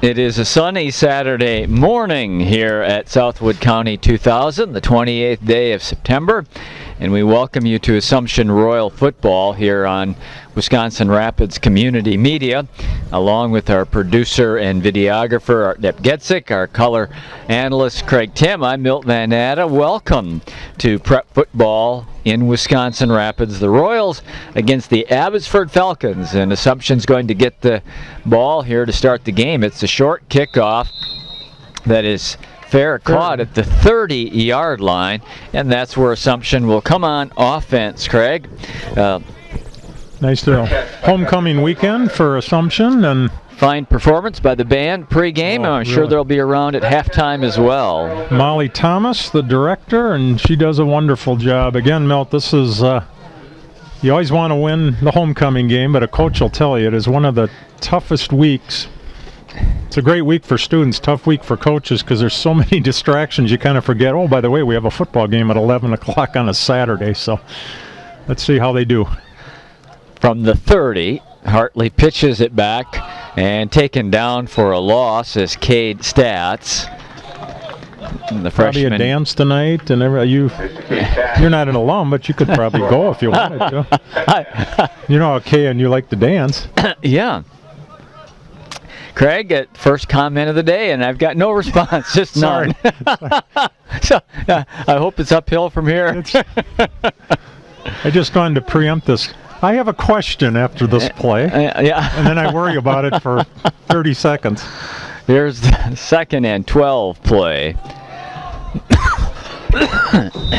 It is a sunny Saturday morning here at Southwood County 2000, the 28th day of September, and we welcome you to Assumption Royal Football here on Wisconsin Rapids Community Media, along with our producer and videographer, Art Depp Getzik, our color analyst, Craig Tim. I'm Milt Van Natta. Welcome to Prep Football in Wisconsin Rapids. The Royals against the Abbotsford Falcons, and Assumption's going to get the ball here to start the game. It's a short kickoff that is fair caught at the 30-yard line, and that's where Assumption will come on offense, Craig. Nice homecoming weekend for Assumption, and fine performance by the band pregame. I'm sure they'll be around at halftime as well. Molly Thomas, the director, and she does a wonderful job. Again, Milt, this is, you always want to win the homecoming game, but a coach will tell you it is one of the toughest weeks. It's a great week for students, tough week for coaches, because there's so many distractions you kind of forget, oh, by the way, we have a football game at 11 o'clock on a Saturday, so let's see how they do. From the 30, Hartley pitches it back, and taken down for a loss is Cade Stats. The freshman. Probably a dance tonight, and you're not an alum, but you could probably go if you wanted to. You know, okay, and you like to dance. Yeah. Craig, first comment of the day, and I've got no response, just none. So I hope it's uphill from here. I just wanted to preempt this. I have a question after this play, yeah, and then I worry about it for 30 seconds. Here's the 2nd and 12 play.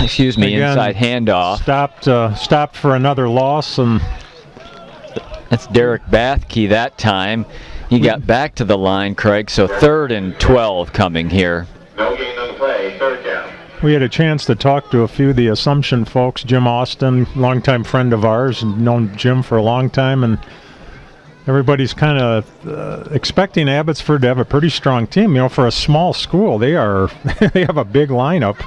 Excuse me, again, inside handoff. Stopped for another loss, and that's Derek Bathke that time. He got back to the line, Craig, so 3rd and 12 coming here. No gain on the play, 3rd down. We had a chance to talk to a few of the Assumption folks. Jim Austin, longtime friend of ours, and known Jim for a long time, and everybody's kind of expecting Abbotsford to have a pretty strong team. You know, for a small school, they have a big lineup,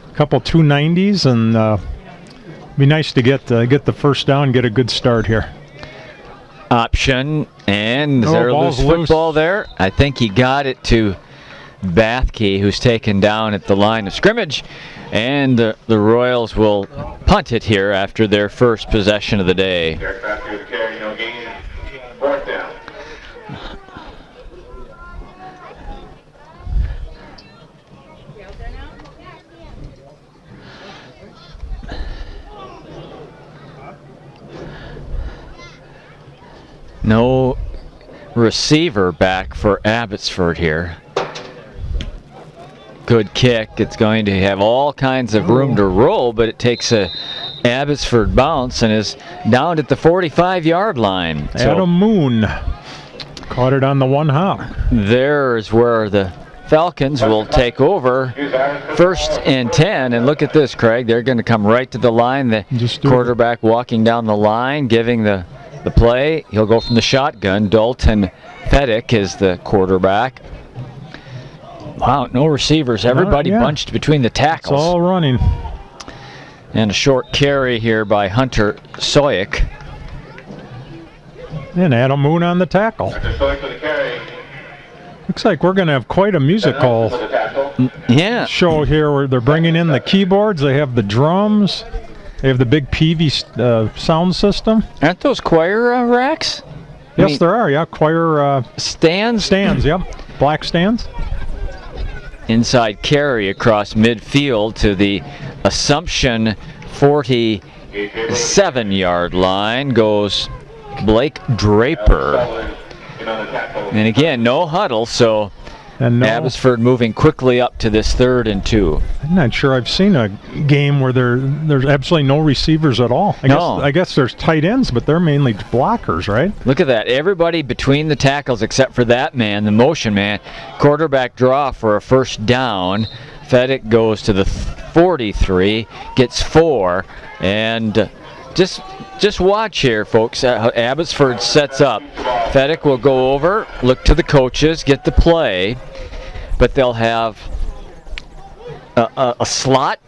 a couple 290s, and be nice to get the first down, get a good start here. Option, and is there a loose football there? I think he got it to Bathke, who's taken down at the line of scrimmage, and the Royals will punt it here after their first possession of the day. Derek Bathke with the carry, no gain, 4th down. No receiver back for Abbotsford here. Good kick. It's going to have all kinds of room to roll, but it takes a Abbotsford bounce and is down at the 45-yard line. Adam Moon caught it on the one hop. There's where the Falcons will take over, 1st and 10, and look at this, Craig. They're going to come right to the line. The quarterback walking down the line, giving the play. He'll go from the shotgun. Dalton Fedek is the quarterback. Wow, no receivers. Everybody bunched between the tackles. It's all running. And a short carry here by Hunter Soyek. And Adam Moon on the tackle. Looks like we're going to have quite a musical show here where they're bringing in the keyboards. They have the drums. They have the big PV sound system. Aren't those choir racks? Yes, there are. Yeah, choir stands. Stands. Yep, black stands. Inside carry across midfield to the Assumption 47-yard line goes Blake Draper. And again, no huddle, so Abbotsford moving quickly up to this 3rd and 2. I'm not sure I've seen a game where there's absolutely no receivers at all. I guess there's tight ends, but they're mainly blockers, right? Look at that. Everybody between the tackles except for that man, the motion man. Quarterback draw for a first down. Fedek goes to the 43, gets 4, and just watch here, folks, how Abbotsford sets up. Fedek will go over, look to the coaches, get the play, but they'll have a slot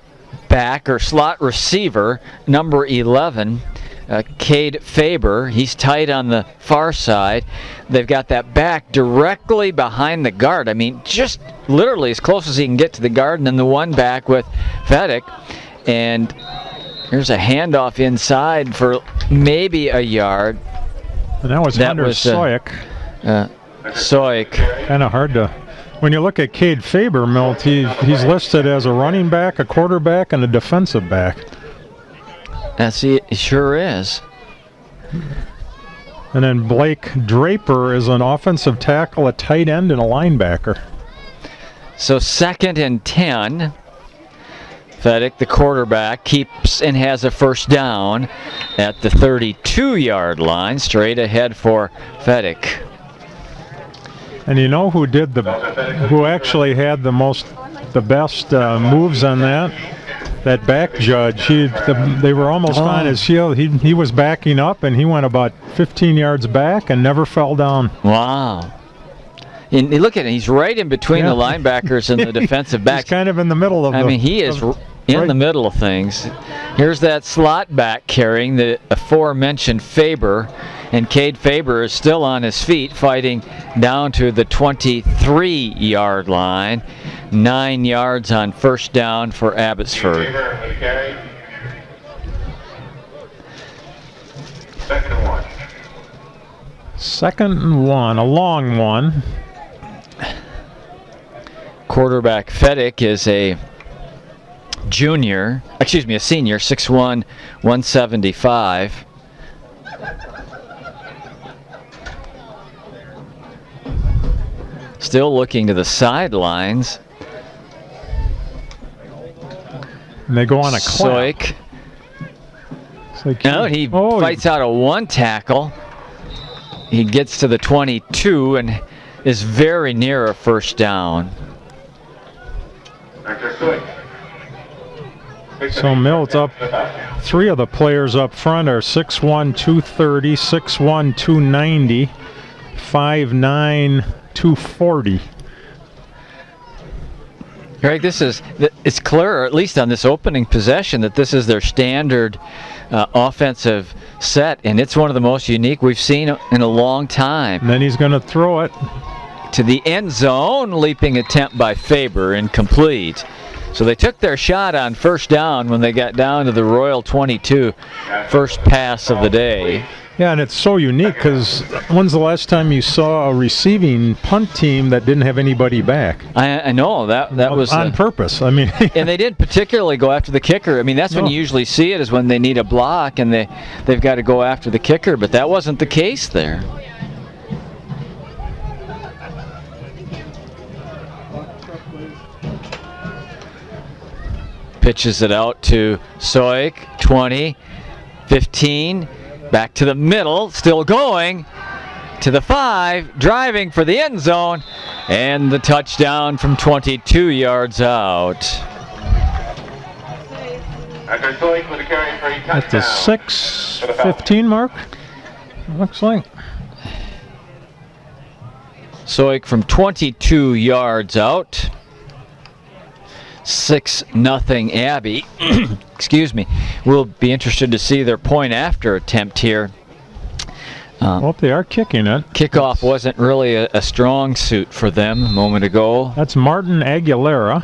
back or slot receiver, number 11, Cade Faber. He's tight on the far side. They've got that back directly behind the guard. I mean, just literally as close as he can get to the guard, and then the one back with Fedick. And here's a handoff inside for maybe a yard. And that was Hunter Soik. Soik. Kind of hard to... When you look at Cade Faber, Milt, he's listed as a running back, a quarterback, and a defensive back. He sure is. And then Blake Draper is an offensive tackle, a tight end, and a linebacker. So 2nd and 10. Fedick, the quarterback, keeps and has a first down at the 32-yard line, straight ahead for Fedick. And you know who actually had the best moves on that? That back judge. They were almost on his heel. He was backing up, and he went about 15 yards back and never fell down. Wow. And look at it. He's right in between the linebackers and the defensive backs. He's kind of in the middle of he is in the middle of things. Here's that slot back carrying the aforementioned Faber, and Cade Faber is still on his feet fighting down to the 23-yard line. 9 yards on first down for Abbotsford. 2nd and 1. 2nd and 1, a long one. Quarterback Fedick is a senior, 6'1", 175. Still looking to the sidelines. And they go on a clap. Soik. He fights out a one tackle. He gets to the 22 and is very near a first down. So Milt's up. 3 of the players up front are 6'1", 230, 6'1", 290, 5'9", 240. Greg, it's clear, at least on this opening possession, that this is their standard offensive set, and it's one of the most unique we've seen in a long time. And then he's going to throw it to the end zone. Leaping attempt by Faber, incomplete. So they took their shot on first down when they got down to the Royal 22, first pass of the day. Yeah, and it's so unique because when's the last time you saw a receiving punt team that didn't have anybody back? I know, that was... on purpose, I mean... And they didn't particularly go after the kicker. I mean, that's when you usually see it, is when they need a block and they've got to go after the kicker, but that wasn't the case there. Pitches it out to Soik, 20, 15, back to the middle, still going, to the 5, driving for the end zone, and the touchdown from 22 yards out. At the 6:15 mark, looks like. Soik from 22 yards out. 6-0 Abbey. Excuse me. We'll be interested to see their point after attempt here. Well, they are kicking it. Kickoff wasn't really a strong suit for them a moment ago. That's Martin Aguilera.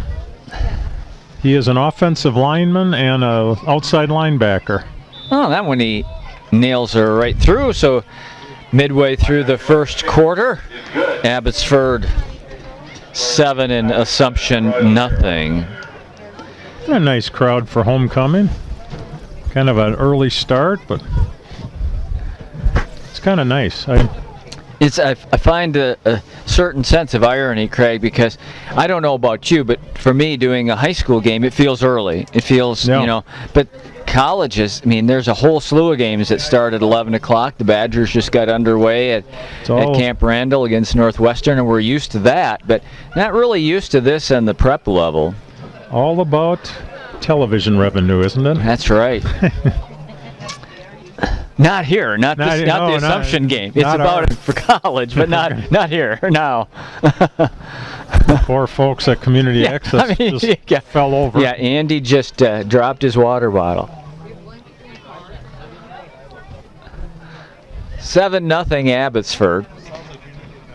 He is an offensive lineman and an outside linebacker. Oh, that one he nails her right through. So midway through the first quarter, Abbotsford 7 and Assumption 0. A nice crowd for homecoming. Kind of an early start, but it's kind of nice. I find a certain sense of irony, Craig, because I don't know about you, but for me, doing a high school game, it feels early. It feels, but colleges, I mean, there's a whole slew of games that start at 11 o'clock. The Badgers just got underway at Camp Randall against Northwestern, and we're used to that, but not really used to this on the prep level. All about television revenue, isn't it? That's right. Not here, not the Assumption game. It's about it for college, but not here, now. Poor folks at Community Access just fell over. Yeah, Andy just dropped his water bottle. 7-0 Abbotsford.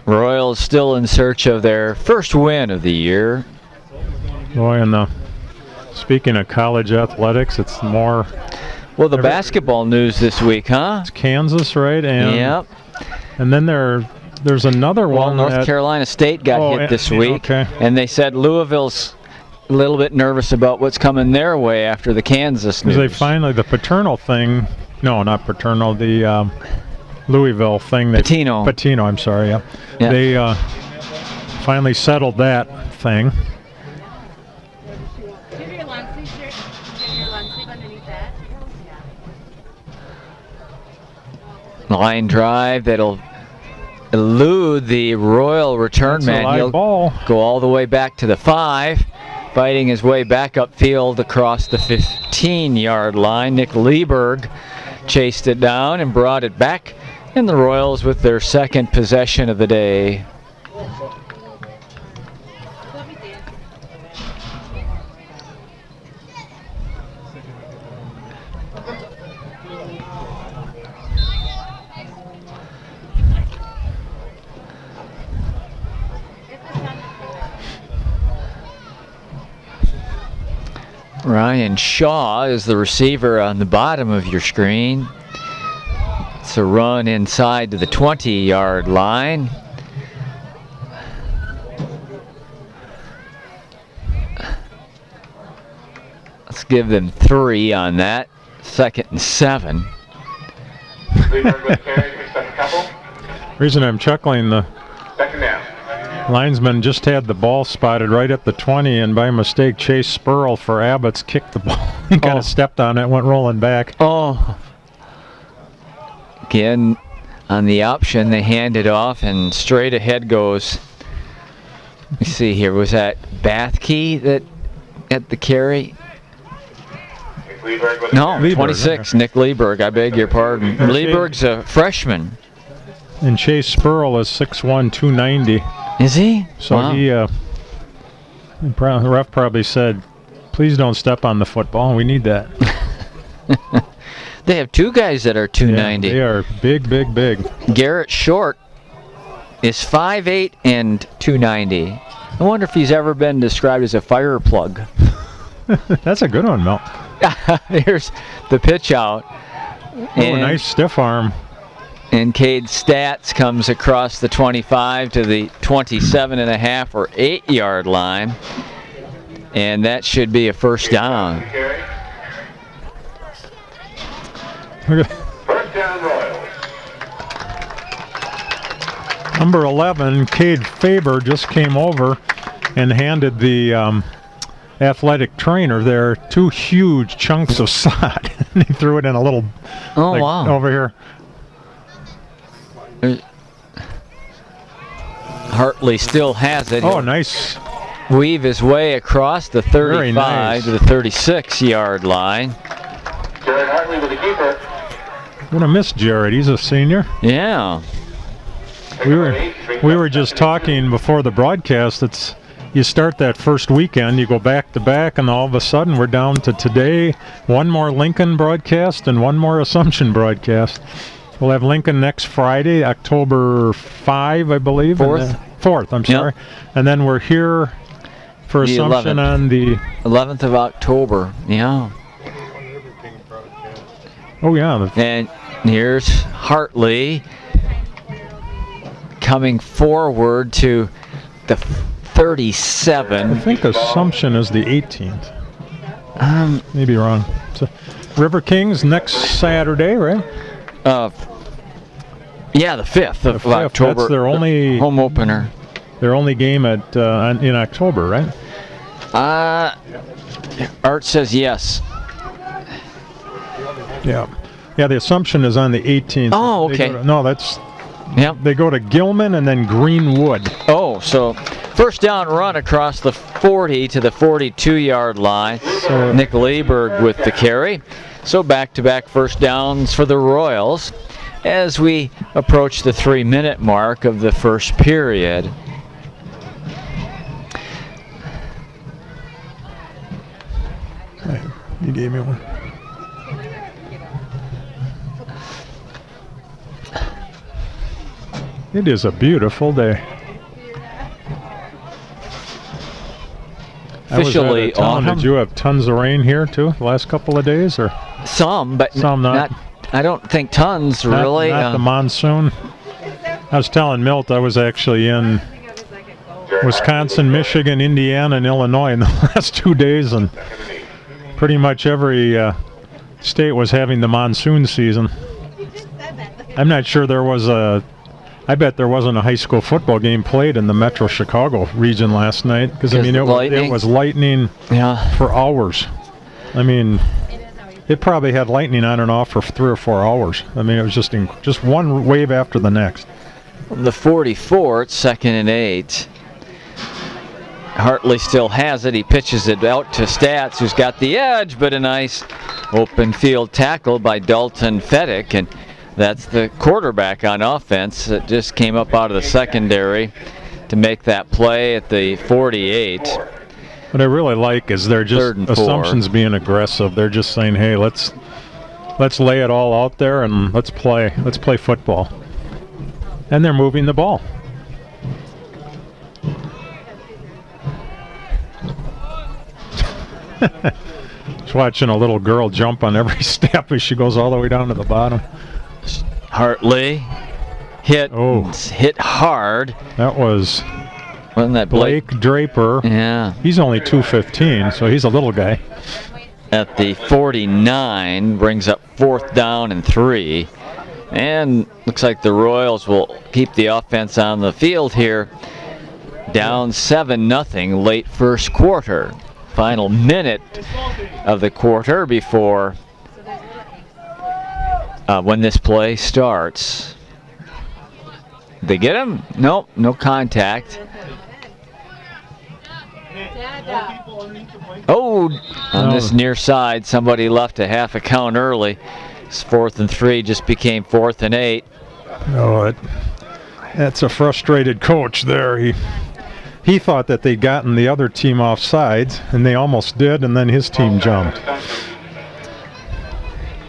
Royals still in search of their first win of the year. Boy, and speaking of college athletics, it's more. Well, the basketball news this week, huh? It's Kansas, right? And, yep. And then there's another one. North Carolina State got hit this week, okay. And they said Louisville's a little bit nervous about what's coming their way after the Kansas news. They finally, the paternal thing, no, not paternal, the Louisville thing. Patino, I'm sorry, yeah. They finally settled that thing. Line drive that'll elude the Royal return man. He'll go all the way back to the 5, fighting his way back upfield across the 15-yard line. Nick Lieberg chased it down and brought it back, and the Royals with their second possession of the day. Ryan Shaw is the receiver on the bottom of your screen. It's a run inside to the 20-yard line. Let's give them 3 on that. 2nd and 7. Reason I'm chuckling, the Second down. linesman just had the ball spotted right at the 20, and by mistake, Chase Spurl for Abbott's kicked the ball. He kind of stepped on it, went rolling back. Oh. Again, on the option, they hand it off, and straight ahead goes. Let me see here. Was that Bathkey that at the carry? No, Lieberg, 26. Nick Lieberg. I beg your pardon. Lieberg's a freshman. And Chase Spurl is 6'1", 290. Is he? So wow. The ref probably said, please don't step on the football. We need that. They have 2 guys that are 290. Yeah, they are big, big, big. Garrett Short is 5'8" and 290. I wonder if he's ever been described as a fire plug. That's a good one, Mel. Here's the pitch out. And nice stiff arm. And Cade Stats comes across the 25 to the 27.5 or 8-yard line. And that should be a first down. First down, Royals. Number 11, Cade Faber, just came over and handed the athletic trainer there 2 huge chunks of sod. He threw it in a little wow. over here. Hartley still has it. Oh, nice. Weave his way across the 35 nice. to the 36-yard line. Jared Hartley with the keeper. Gonna miss Jared. He's a senior. Yeah. We were just talking before the broadcast. It's you start that first weekend, you go back to back, and all of a sudden we're down to today. One more Lincoln broadcast and one more Assumption broadcast. We'll have Lincoln next Friday, October 5, I believe. 4th. 4th, I'm sorry. Yep. And then we're here for The Assumption 11th. on the 11th of October. Yeah. Oh yeah. And here's Hartley coming forward to the 37. I think Assumption is the 18th. Maybe wrong. So, River Kings next Saturday, right? Yeah, the 5th of 5th. October. That's their only home opener. Their only game at in October, right? Art says yes. Yeah. Yeah, the Assumption is on the 18th. Oh, okay. They go to Gilman and then Greenwood. Oh, so first down run across the 40 to the 42-yard line. So Nick Lieberg with the carry. So back-to-back first downs for the Royals as we approach the 3-minute mark of the first period. Hey, you gave me one. It is a beautiful day. Officially autumn. Did you have tons of rain here too the last couple of days, or Some, but some not? I don't think tons, really. Not the monsoon. I was telling Milt I was actually in Wisconsin, Michigan, Indiana, and Illinois in the last 2 days, and pretty much every state was having the monsoon season. I'm not sure there was I bet there wasn't a high school football game played in the Metro Chicago region last night, because I mean it was lightning for hours. I mean, it probably had lightning on and off for 3 or 4 hours. I mean, it was just one wave after the next. The 44, it's 2nd and 8. Hartley still has it. He pitches it out to Stats, who's got the edge, but a nice open field tackle by Dalton Feddick, and that's the quarterback on offense that just came up out of the secondary to make that play at the 48. What I really like is they're just Assumption's being aggressive. They're just saying, hey, let's lay it all out there and let's play football. And they're moving the ball. Just watching a little girl jump on every step as she goes all the way down to the bottom. Hartley hit hard. That was Wasn't that Blake Draper. Yeah. He's only 215, so he's a little guy. At the 49, brings up 4th down and 3. And looks like the Royals will keep the offense on the field here. Down 7-0 late first quarter. Final minute of the quarter before when this play starts. They get him? Nope, no contact. On this near side, somebody left a half a count early. It's 4th and 3, just became 4th and 8. Oh, that's a frustrated coach there. He thought that they'd gotten the other team off sides, and they almost did, and then his team jumped.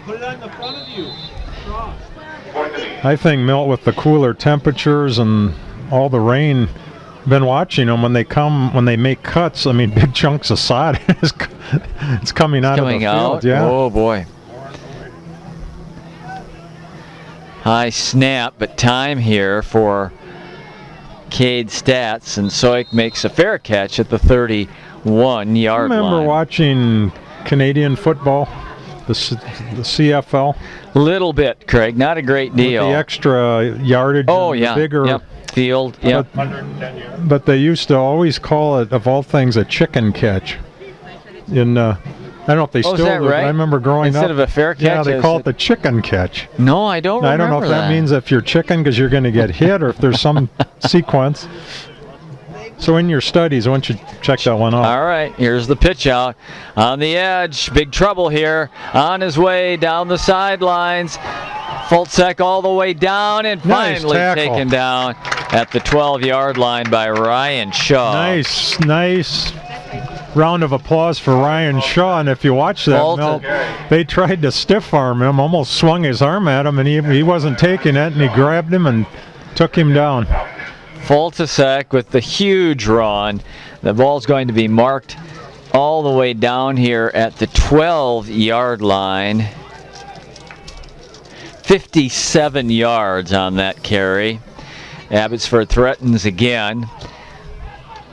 Put it on the front of you. I think Milt, with the cooler temperatures and all the rain, been watching them when they make cuts. I mean, big chunks of sod it's coming out of the field. Yeah. Oh boy. High snap, but time here for Cade Stats, and Soik makes a fair catch at the 31-yard line. Remember watching Canadian football, the CFL? Little bit, Craig. Not a great deal. With the extra yardage. Oh yeah. Bigger field. Yep. But they used to always call it, of all things, a chicken catch. I don't know if they still do. Right? I remember growing up. Instead of a fair catch. Yeah, they call it the chicken catch. No, I don't remember I don't know if that means if you're chicken because you're going to get hit, or if there's some sequence. So in your studies, why don't you check that one out? All right, here's the pitch out. On the edge, big trouble here. On his way down the sidelines. Fultzek all the way down and finally taken down at the 12-yard line by Ryan Shaw. Nice round of applause for Ryan Shaw. And if you watch that, Mel, they tried to stiff arm him, almost swung his arm at him, and he wasn't taking it, and he grabbed him and took him down. Fultzek with the huge run. The ball's going to be marked all the way down here at the 12-yard line. 57 yards on that carry. Abbotsford threatens again.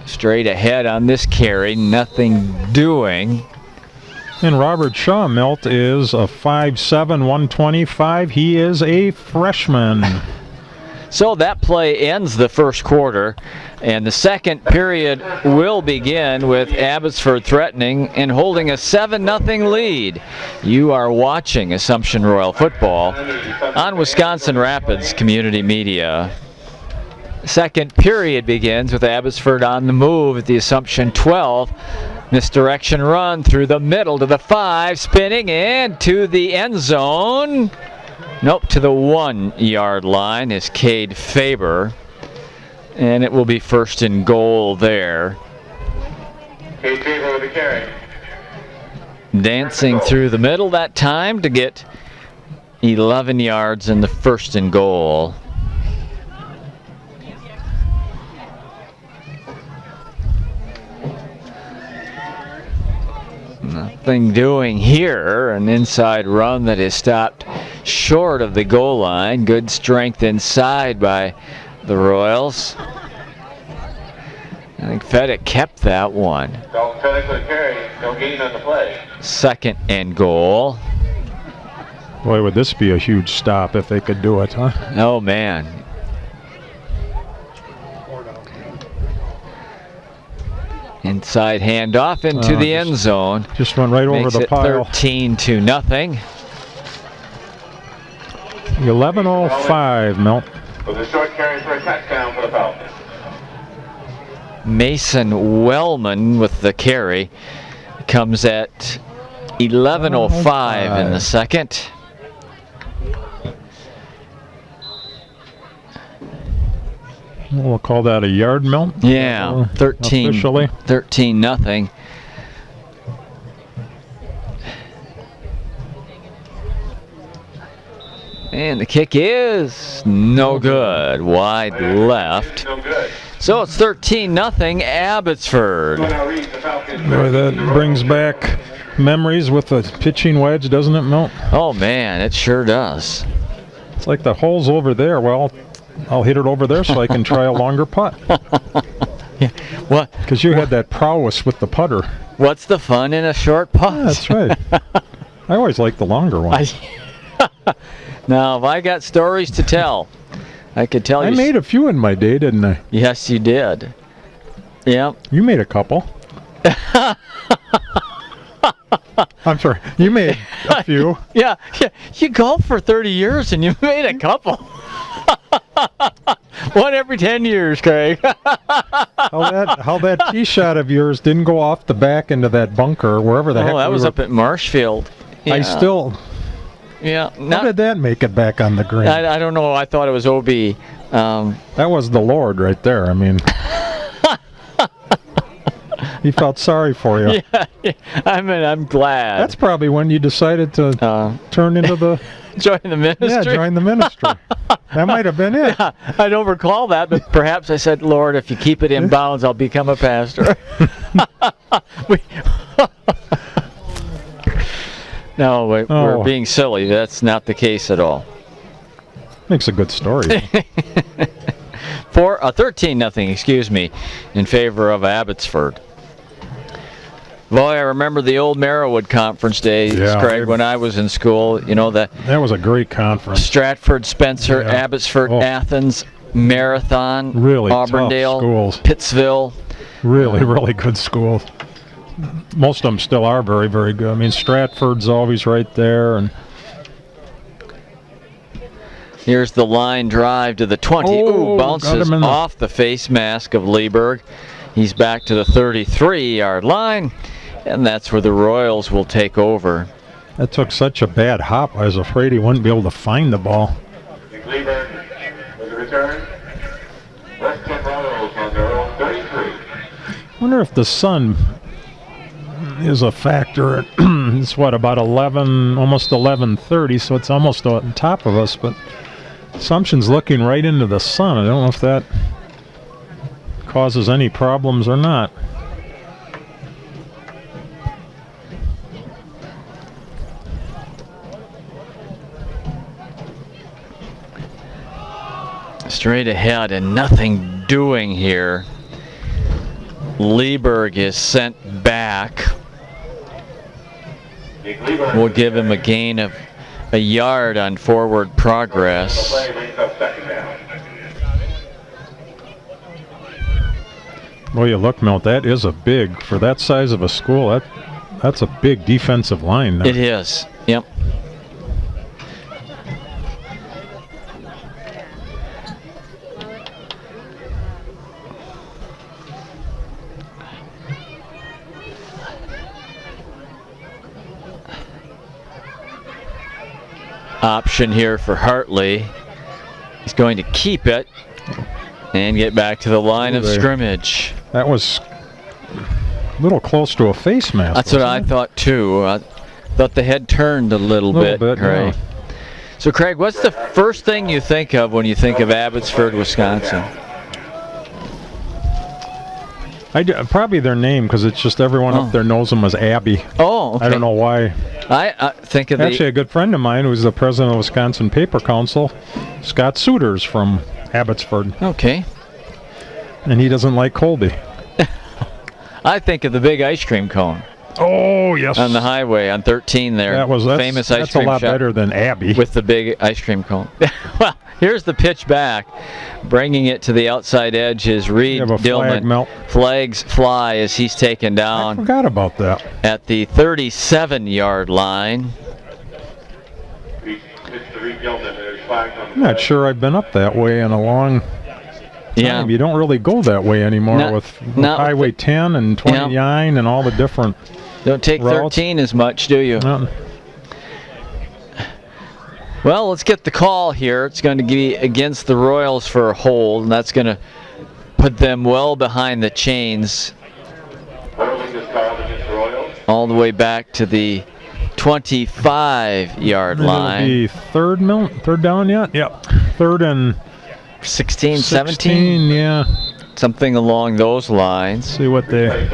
Straight ahead on this carry, nothing doing. And Robert Shaw, Milt, is a 5'7", 125. He is a freshman. So that play ends the first quarter, and the second period will begin with Abbotsford threatening and holding a 7-0 lead. You are watching Assumption Royal Football on Wisconsin Rapids Community Media. Second period begins with Abbotsford on the move at the Assumption 12. Misdirection run through the middle to the 5, spinning and to the end zone. Nope, to the 1-yard line is Cade Faber. And it will be 1st and goal there. Cade Faber with the carry. Dancing through the middle that time to get 11 yards in the 1st and goal. nothing doing here. An inside run that is stopped short of the goal line. Good strength inside by the Royals. I think Fedek kept that one. Dalton Fedek with a carry. No gain on the play. 2nd and goal. Boy, would this be a huge stop if they could do it, huh? Oh, man. Inside handoff into the end zone. Just went right over Makes the it pile. 13-0. 11:05, Milt. With a short carry for a touchdown for the Falcons. Mason Wellman with the carry. Comes at 11:05 in the second. We'll call that a yard, Milt. Yeah, 13. Officially. 13-0. And the kick is no good. Wide left. No good. So it's 13-0 Abbotsford. Now read the Falcons. Boy, that brings back memories with the pitching wedge, doesn't it, Milt? Oh man, it sure does. It's like the hole's over there. Well, I'll hit it over there so I can try a longer putt. Yeah. What? Because you had that prowess with the putter. What's the fun in a short putt? Yeah, that's right. I always like the longer one. Now, if I got stories to tell, I could tell you. I made a few in my day, didn't I? Yes, you did. Yep. You made a couple. I'm sorry. You made a few. Yeah. You golfed for 30 years and you made a couple. One every 10 years, Craig. How that tee shot of yours didn't go off the back into that bunker or wherever the heck. Oh, that was up at Marshfield. Yeah. I still. Yeah. How did that make it back on the green? I don't know. I thought it was OB. That was the Lord right there. I mean, he felt sorry for you. Yeah. I'm glad. That's probably when you decided to turn into the join the ministry. Yeah, join the ministry. That might have been it. Yeah, I don't recall that, but perhaps I said, Lord, if you keep it in bounds, I'll become a pastor. No, we're being silly. That's not the case at all. Makes a good story. For 13-0, excuse me, in favor of Abbotsford. Boy, I remember the old Merriwood conference days, Craig, when I was in school. You know, that was a great conference. Stratford, Spencer, Abbotsford, Athens, Marathon, really Auburndale, tough schools. Pittsville. Really, really good schools. Most of them still are very, very good. I mean, Stratford's always right there. And here's the line drive to the 20. Ooh, bounces off the face mask of Lieberg. He's back to the 33-yard line, and that's where the Royals will take over. That took such a bad hop. I was afraid he wouldn't be able to find the ball. Lieberg with the return. West Kent Royals on their own 33. I wonder if the sun is a factor. It's what, about 11, almost 11:30, so it's almost on top of us, but Assumption's looking right into the sun. I don't know if that causes any problems or not. Straight ahead and nothing doing here. Lieberg is sent back. We'll give him a gain of a yard on forward progress. Well, you look, Milt, that is a big, for that size of a school, that's a big defensive line there. It is, yep. Option here for Hartley. He's going to keep it and get back to the line of scrimmage. That was a little close to a face mask. That's what I thought too. I thought the head turned a little bit. Right? Yeah. So Craig, what's the first thing you think of when you think of Abbotsford, Wisconsin? Probably their name, because it's just everyone up there knows them as Abby. Oh, okay. I don't know why. I think of Actually, a good friend of mine who's the president of Wisconsin Paper Council, Scott Souters from Abbotsford. Okay. And he doesn't like Colby. I think of the big ice cream cone. Oh, yes. On the highway on 13 there. That's famous ice cream lot shop better than Abby. with the big ice cream cone. Well, here's the pitch back. Bringing it to the outside edge is Reed Dillman. Flags fly as he's taken down. I forgot about that. At the 37-yard line. I'm not sure I've been up that way in a long time. Yeah. You don't really go that way anymore with Highway 10 and 29 and all the different Don't take routes. 13 as much, do you? Well, let's get the call here. It's going to be against the Royals for a hold, and that's going to put them well behind the chains. All the way back to the 25-yard line. It'll be third down yet? Yep. Third and 16, 17? Yeah. Something along those lines. See what they're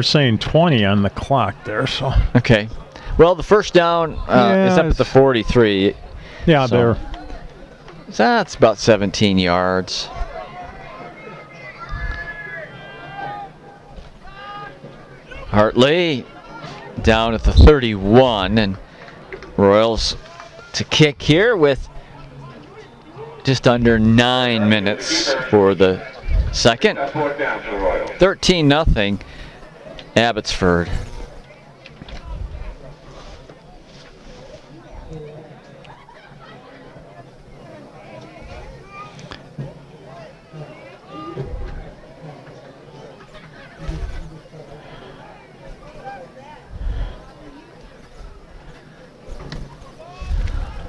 saying 20 on the clock there, so. Okay. Well, the first down is up at the 43. Yeah, so that's about 17 yards. Hartley down at the 31, and Royals to kick here with just under 9 minutes for the second. 13-0 Abbotsford.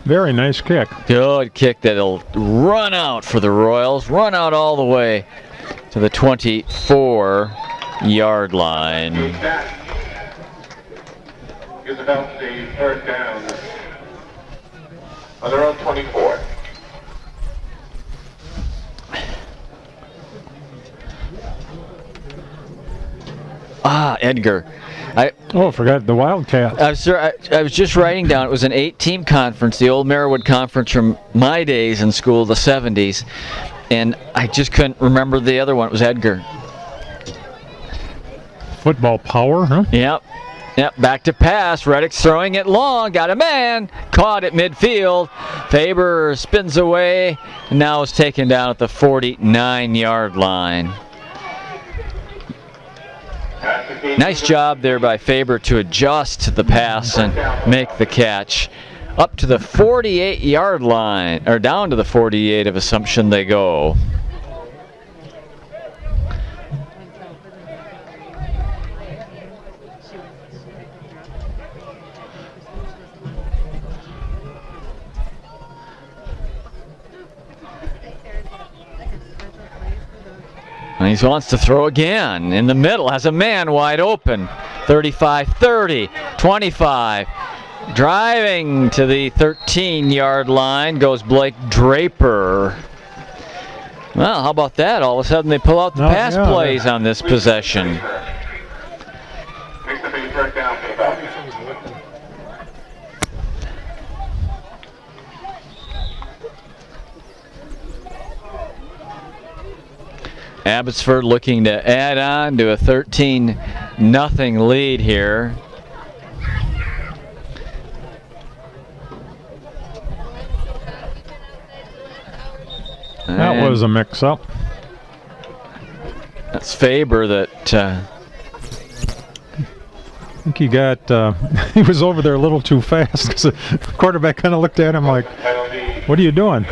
Very nice kick. Good kick that'll run out for the Royals. Run out all the way to the 24-yard line. Gives about the third down on their own 24. Edgar. I forgot the Wildcat. I was just writing down, it was an 8-team conference, the old Merriwood Conference from my days in school, the 70s, and I just couldn't remember the other one. It was Edgar. Football power, huh? Yep, back to pass. Reddick's throwing it long, got a man, caught at midfield. Faber spins away, and now is taken down at the 49-yard line. Nice job there by Faber to adjust to the pass and make the catch. Up to the 48-yard line, or down to the 48 of Assumption they go. And he wants to throw again. In the middle, has a man wide open. 35-30, 25. Driving to the 13-yard line goes Blake Draper. Well, how about that? All of a sudden they pull out the pass plays on this possession. Makes the big third down for the Falcons. Abbotsford looking to add on to a 13-0 lead here. That was a mix-up. That's Faber that... I think he got... he was over there a little too fast because the quarterback kind of looked at him like, what are you doing?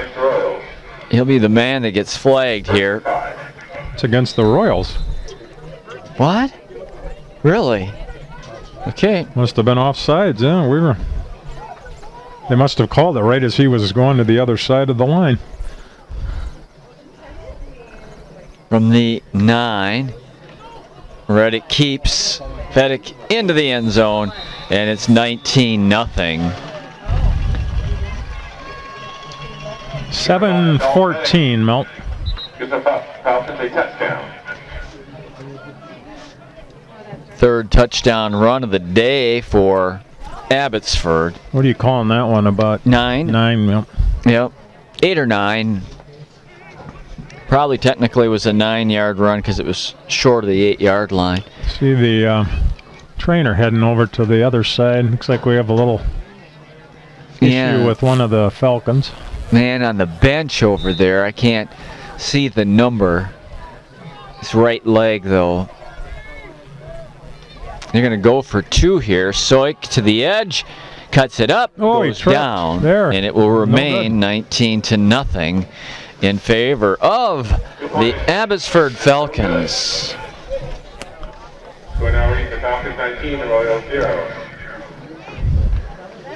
He'll be the man that gets flagged here. It's against the Royals. What? Really? Okay. Must have been offsides, yeah. They must have called it right as he was going to the other side of the line. From the 9, Reddick keeps Fedek into the end zone, and it's 19-0. 7-14, Melt. Gives the Falcons Falcons a touchdown. Third touchdown run of the day for Abbotsford. What are you calling that one? About 9. 9, yep. Yep. 8 or 9. Probably technically was a 9-yard run because it was short of the 8-yard line. See the trainer heading over to the other side. Looks like we have a little issue with one of the Falcons. Man on the bench over there, I can't see the number. His right leg, though. They're going to go for 2 here. Soik to the edge, cuts it up, goes down, there. And it will remain 19-0 in favor of the Abbotsford Falcons. So now read the Falcons 19, the Royals 0.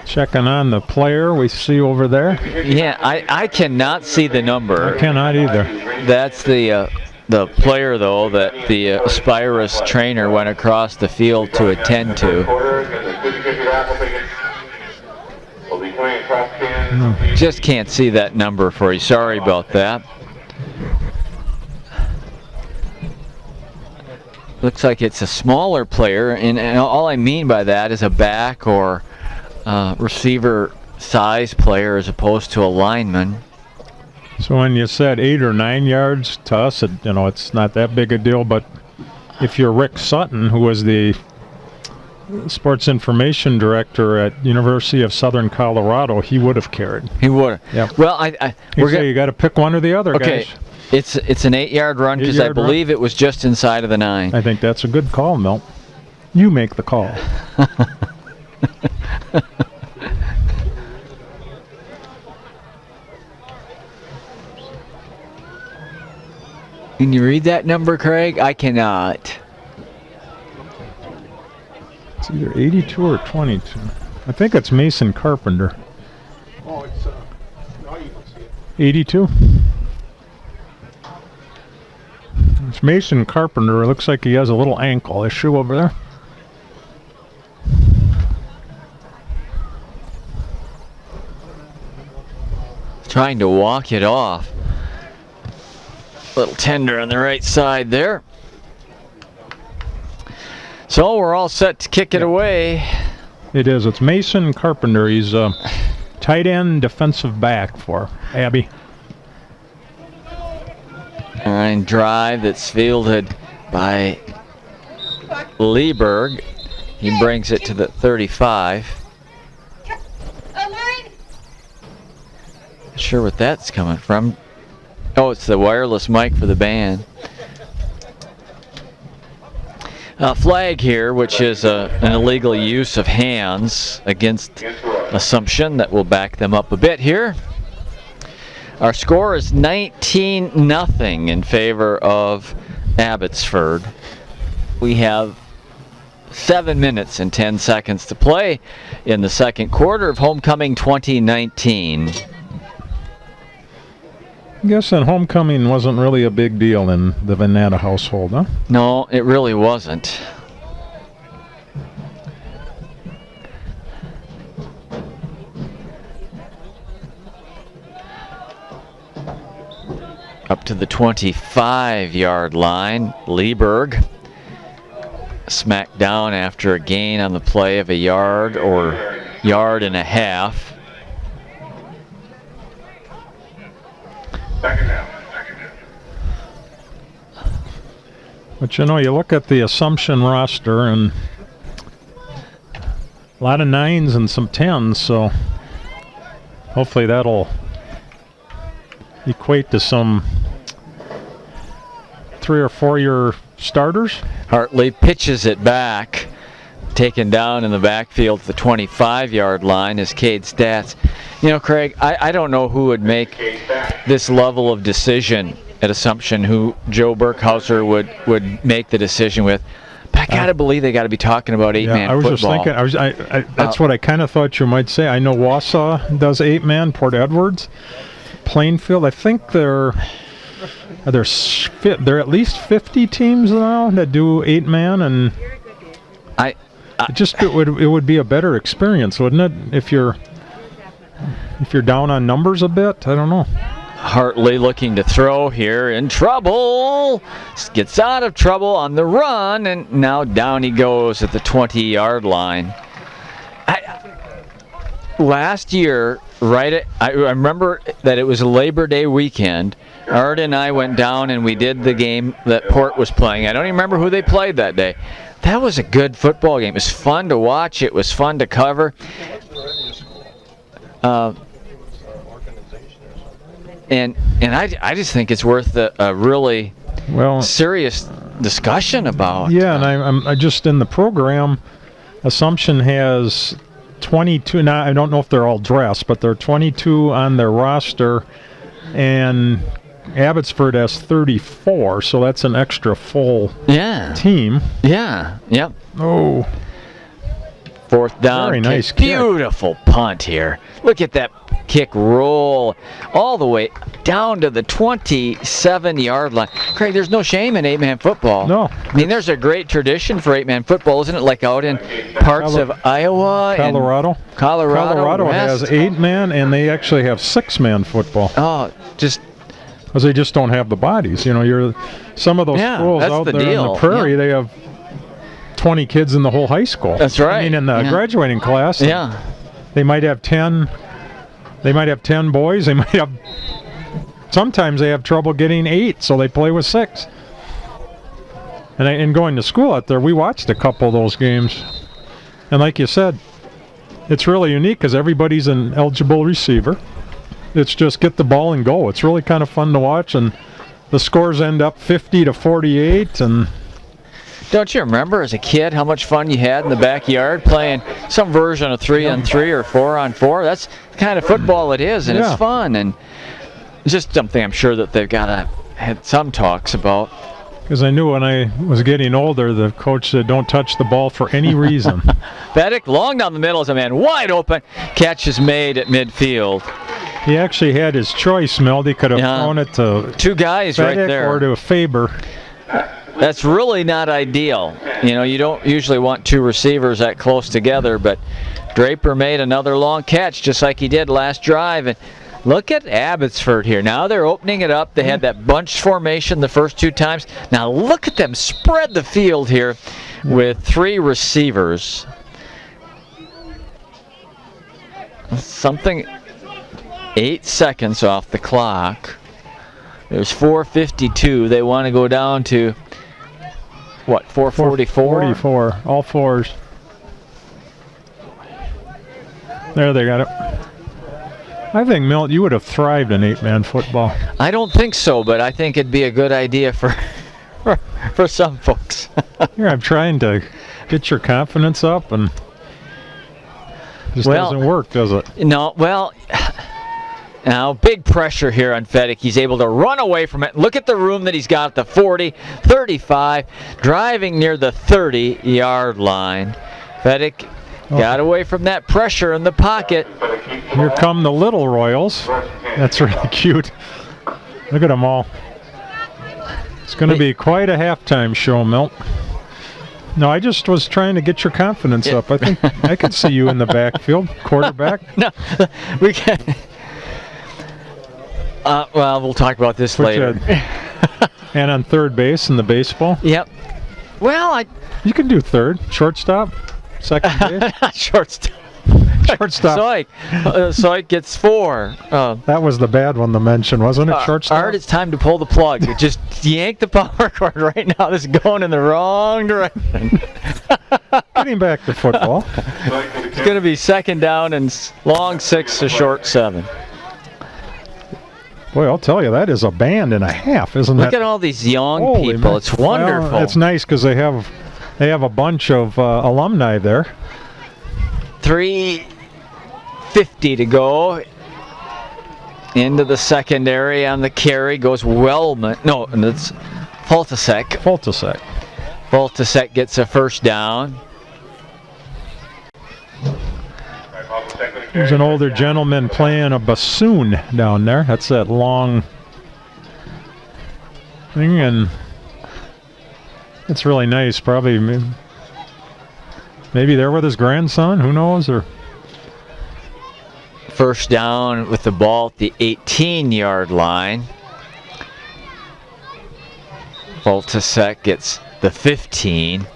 Checking on the player we see over there. Yeah, I cannot see the number. I cannot either. That's the player, though, that the Aspirus trainer went across the field to attend to. Just can't see that number for you. Sorry about that. Looks like it's a smaller player, and all I mean by that is a back or receiver size player as opposed to a lineman. So when you said 8 or 9 yards, to us, it's not that big a deal. But if you're Rick Sutton, who was the sports information director at University of Southern Colorado, he would have carried. He would. Yep. Well, You got to pick one or the other, okay. Guys. It's an 8-yard run because I believe it was just inside of the 9. I think that's a good call, Milt. You make the call. Can you read that number, Craig? I cannot. It's either 82 or 22. I think it's Mason Carpenter. Oh, it's now you can see it. 82. It's Mason Carpenter. It looks like he has a little ankle issue over there. Trying to walk it off. Little tender on the right side there. So we're all set to kick it away. It is. It's Mason Carpenter. He's a tight end defensive back for Abby. And drive that's fielded by Lieberg. He brings it to the 35. Not sure what that's coming from. Oh, it's the wireless mic for the band. Flag here, which is an illegal use of hands against Assumption. That will back them up a bit here. Our score is 19-0 in favor of Abbotsford. We have 7 minutes and 10 seconds to play in the second quarter of Homecoming 2019. I guess that homecoming wasn't really a big deal in the Venata household, huh? No, it really wasn't. Up to the 25-yard line, Lieberg smacked down after a gain on the play of a yard or yard and a half. Second down. But you look at the Assumption roster and a lot of 9s and some 10s, so hopefully that'll equate to some 3 or 4 year starters. Hartley pitches it back, taken down in the backfield at the 25-yard line is Cade Stats. Craig, I don't know who would make this level of decision at Assumption, who Joe Burkhauser would make the decision with. But I gotta believe they got to be talking about 8-man I was football. just thinking. That's what I kind of thought you might say. I know Wausau does 8-man. Port Edwards, Plainfield. I think they're at least 50 teams now that do 8-man, and it would be a better experience, wouldn't it? If you're down on numbers a bit, I don't know. Hartley looking to throw here, in trouble. Gets out of trouble on the run, and now down he goes at the 20-yard line. Last year, I remember that it was a Labor Day weekend. Art and I went down and we did the game that Port was playing. I don't even remember who they played that day. That was a good football game. It was fun to watch. It was fun to cover. And I just think it's worth a really serious discussion about. Yeah, and I just in the program, Assumption has 22. Now I don't know if they're all dressed, but there are 22 on their roster, and Abbotsford has 34, so that's an extra full team. Yeah. Yep. Oh. Fourth down. Very nice kick. Beautiful punt here. Look at that kick roll all the way down to the 27-yard line. Craig, there's no shame in 8-man football. No. I mean, there's a great tradition for 8-man football, isn't it? Like out in parts of Iowa Colorado. and Colorado has 8-man, and they actually have 6-man football. Oh, just because they just don't have the bodies. You know, some of those schools out there in the prairie, they have 20 kids in the whole high school. That's right. I mean, in the graduating class. Yeah. They might have 10. They might have 10 boys. They might have. Sometimes they have trouble getting 8, so they play with 6. And going to school out there, we watched a couple of those games, and like you said, it's really unique because everybody's an eligible receiver. It's just get the ball and go. It's really kind of fun to watch, and the scores end up 50-48, and. Don't you remember as a kid how much fun you had in the backyard playing some version of 3-on-3 or 4-on-4? That's the kind of football it is, and it's fun, and it's just something I'm sure that they've got to had some talks about. Because I knew when I was getting older, the coach said, don't touch the ball for any reason. Fedek, long down the middle is a man wide open. Catch is made at midfield. He actually had his choice, Meld. He could have thrown it to two guys Fedek right there. or to Faber. That's really not ideal. You know, you don't usually want two receivers that close together, but Draper made another long catch just like he did last drive. And look at Abbotsford here. Now they're opening it up. They had that bunch formation the first 2 times. Now look at them spread the field here with 3 receivers. Something 8 seconds off the clock. There's 4:52. They want to go down to what, 4:44? 44, all 4s. There, they got it. I think, Milt, you would have thrived in 8-man football. I don't think so, but I think it'd be a good idea for some folks. Here, I'm trying to get your confidence up, and it just doesn't work, does it? No, well, now big pressure here on Fedek. He's able to run away from it. Look at the room that he's got at the 40, 35, driving near the 30-yard line. Fedek got away from that pressure in the pocket. Here come the little Royals. That's really cute. Look at them all. It's going to be quite a halftime show, Milt. No, I just was trying to get your confidence up. I think I could see you in the backfield, quarterback. No, we can't. Well, we'll talk about this later. And on third base in the baseball? Yep. Well, you can do third. Shortstop? Second base? Shortstop. Shortstop. Soik gets 4. That was the bad one to mention, wasn't it? Shortstop? Art, it's time to pull the plug. Just yank the power cord right now. This is going in the wrong direction. Getting back to football. It's going to be second down and long 6 to short 7. Boy, I'll tell you, that is a band and a half, isn't it? Look at all these young people. It's wonderful. Well, it's nice because they have a bunch of alumni there. 3:50 to go. Into the secondary on the carry goes Wellman. No, it's Fultasek. Fultasek gets a first down. There's an older gentleman playing a bassoon down there. That's that long thing, and it's really nice. Probably maybe there with his grandson. Who knows? Or first down with the ball at the 18-yard line. Foltasek gets the 15.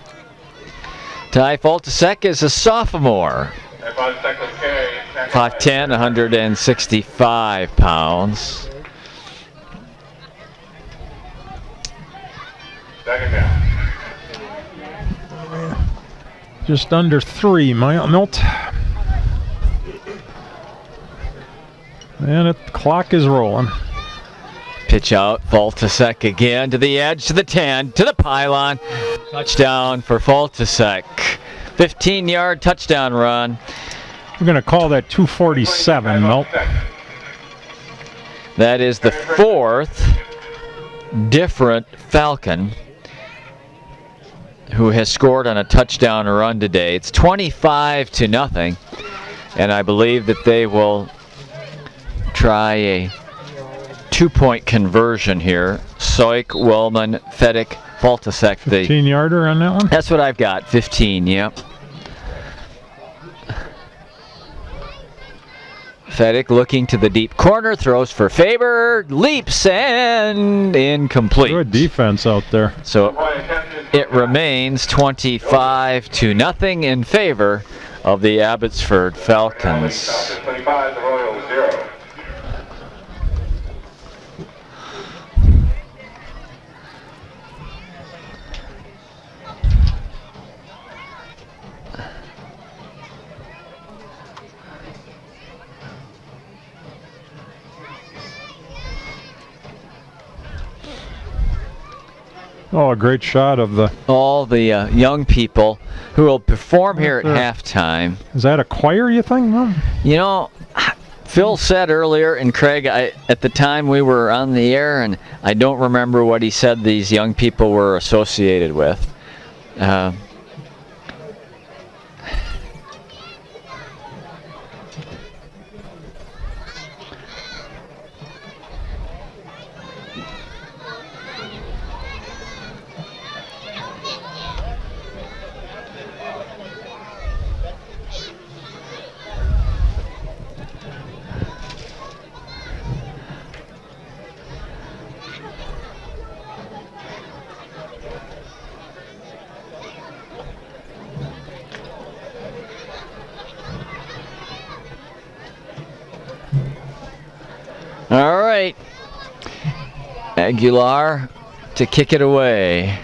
Ty Foltasek is a sophomore. 5'10", 165 pounds. Second down. Just under 3, Milt. And the clock is rolling. Pitch out, Foltasek again to the edge, to the 10, to the pylon. Touchdown for Foltasek. 15-yard touchdown run. We're going to call that 247, Milt. That is the 4th different Falcon who has scored on a touchdown run today. It's 25-0, and I believe that they will try a 2-point conversion here. Soik, Wellman, Fedick, Foltasek. 15-yarder on that one? That's what I've got, 15, yep. Fedick looking to the deep corner, throws for Faber, leaps, and incomplete. Good defense out there. So it remains 25-0 in favor of the Abbotsford Falcons. 25, the Royals 0. Oh, a great shot of the... All the young people who will perform here at halftime. Is that a choir, you think? No? You know, Phil said earlier, and Craig, at the time we were on the air, and I don't remember what he said these young people were associated with. All right, Aguilar to kick it away.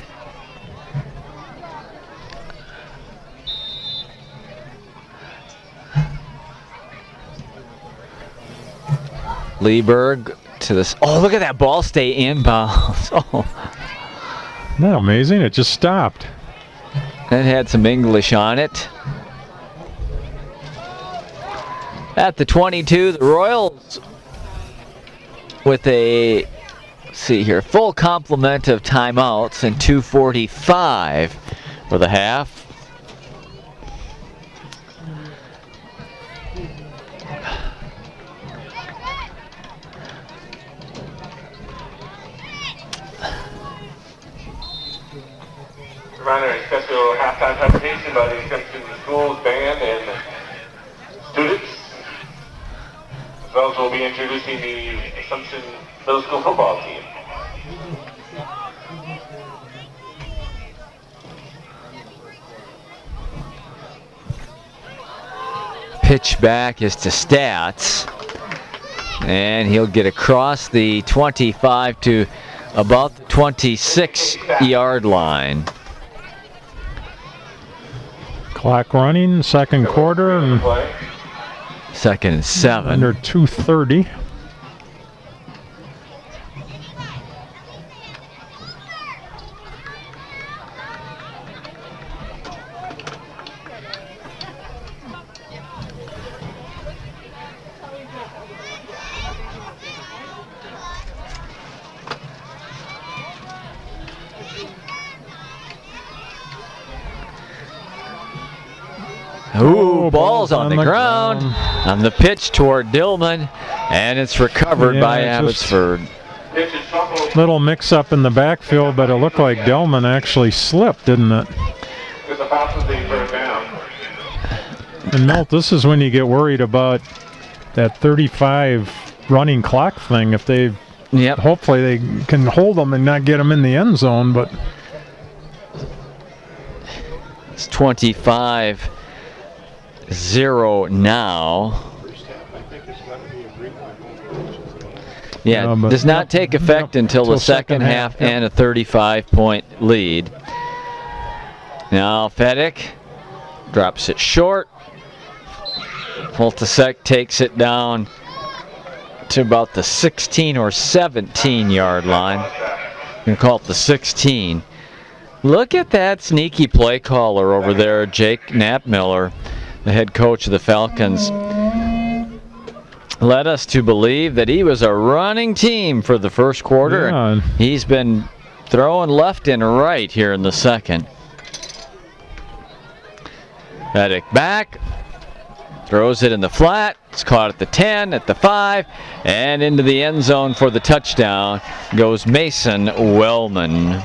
Lieberg to this. Oh, look at that ball stay inbounds. Oh, Isn't that amazing? It just stopped. that had some English on it. At the 22, the Royals with a, let's see here, full complement of timeouts and 2:45 for the half. Reminder, a special halftime presentation by the Assumption Schools band and students. As well as we'll be introducing the Assumption Middle School football team. Pitch back is to Stats, and he'll get across the 25 to about the 26-yard line. Clock running, second quarter, and Second and 7. under 2:30. Ooh, ball's on the ground. On the pitch toward Dillman, and it's recovered by Abbotsford. Little mix-up in the backfield, but it looked like Delman actually slipped, didn't it? It's a pass with the first down. And Milt, this is when you get worried about that 35 running clock thing. If they, hopefully they can hold them and not get them in the end zone. But it's 25-0 now. Yeah, does not take effect until the second half and a 35-point lead. Now Fedek drops it short. Poltasek takes it down to about the 16 or 17 yard line. You can call it the 16. Look at that sneaky play caller over there, Jake Knappmiller, the head coach of the Falcons. Led us to believe that he was a running team for the first quarter. Yeah. And he's been throwing left and right here in the second. Fedek back. Throws it in the flat. It's caught at the 10, at the 5, and into the end zone for the touchdown goes Mason Wellman.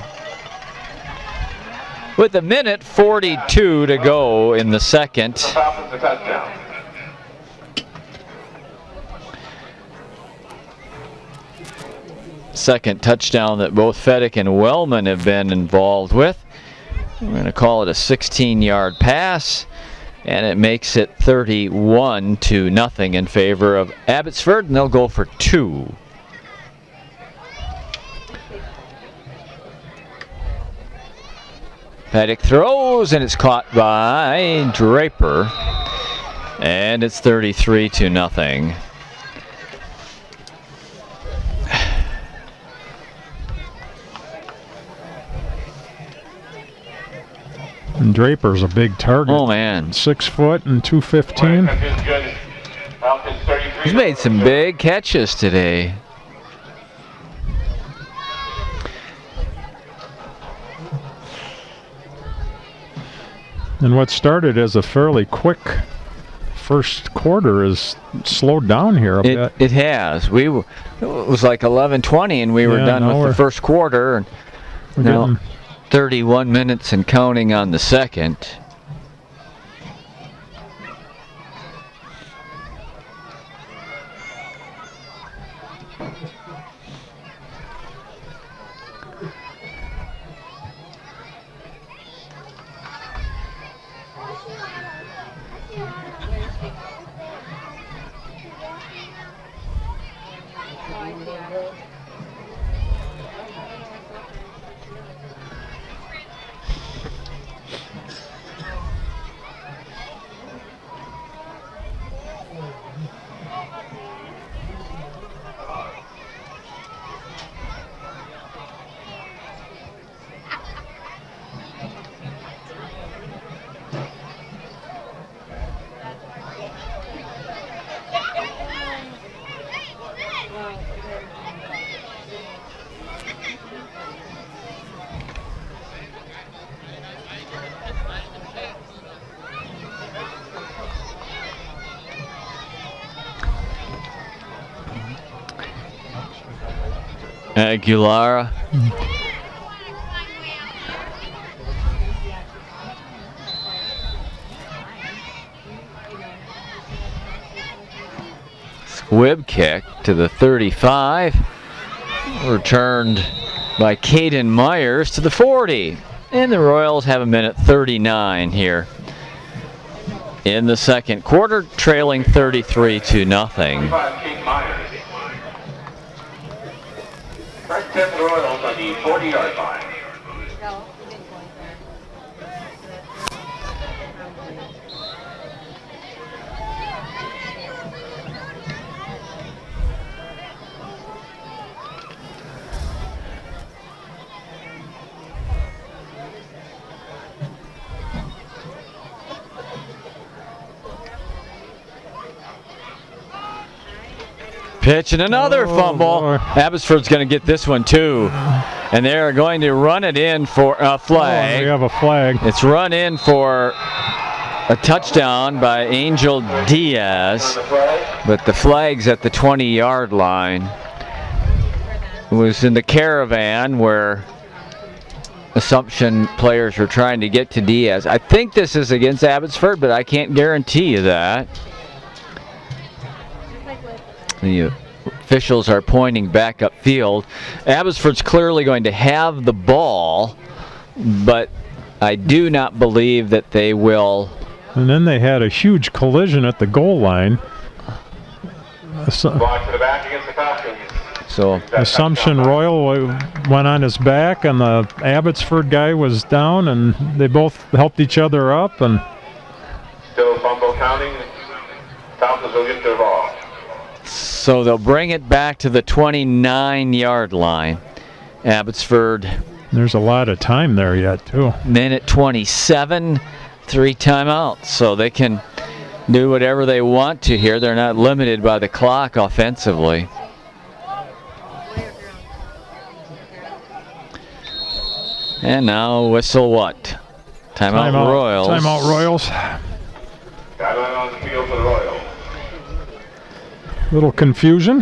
With 1:42 to go in the second. Second touchdown that both Fedek and Wellman have been involved with. We're going to call it a 16-yard pass. And it makes it 31-0 in favor of Abbotsford, and they'll go for 2. Fedek throws, and it's caught by Draper, and it's 33-0. And Draper's a big target. Oh man, 6 foot and 215. He's made some big catches today. And what started as a fairly quick first quarter is slowed down here a bit. It has. It was like 11:20, and we were done with the first quarter. And now 31 minutes and counting on the second. Aguilera. Squib kick to the 35. Returned by Caden Myers to the 40. And the Royals have 1:39 here in the second quarter, trailing 33-0. First 10 Royals on the 40-yard line. Pitch and another fumble. Lord. Abbotsford's going to get this one too. And they're going to run it in for a flag. We have a flag. It's run in for a touchdown by Angel Diaz. But the flag's at the 20-yard line. It was in the caravan where Assumption players were trying to get to Diaz. I think this is against Abbotsford, but I can't guarantee you that. The officials are pointing back upfield. Abbotsford's clearly going to have the ball, but I do not believe that they will. And then they had a huge collision at the goal line. Block to the back against the Falcons. So Assumption Royal went on his back, and the Abbotsford guy was down, and they both helped each other up. And Still fumble counting. Falcons will get their ball. So they'll bring it back to the 29-yard line. Abbotsford. There's a lot of time there yet, too. Minute 27, 3 timeouts. So they can do whatever they want to here. They're not limited by the clock offensively. And now whistle what? Timeout Royals. Timeout Royals. Guideline on the field for the Royals. Little confusion.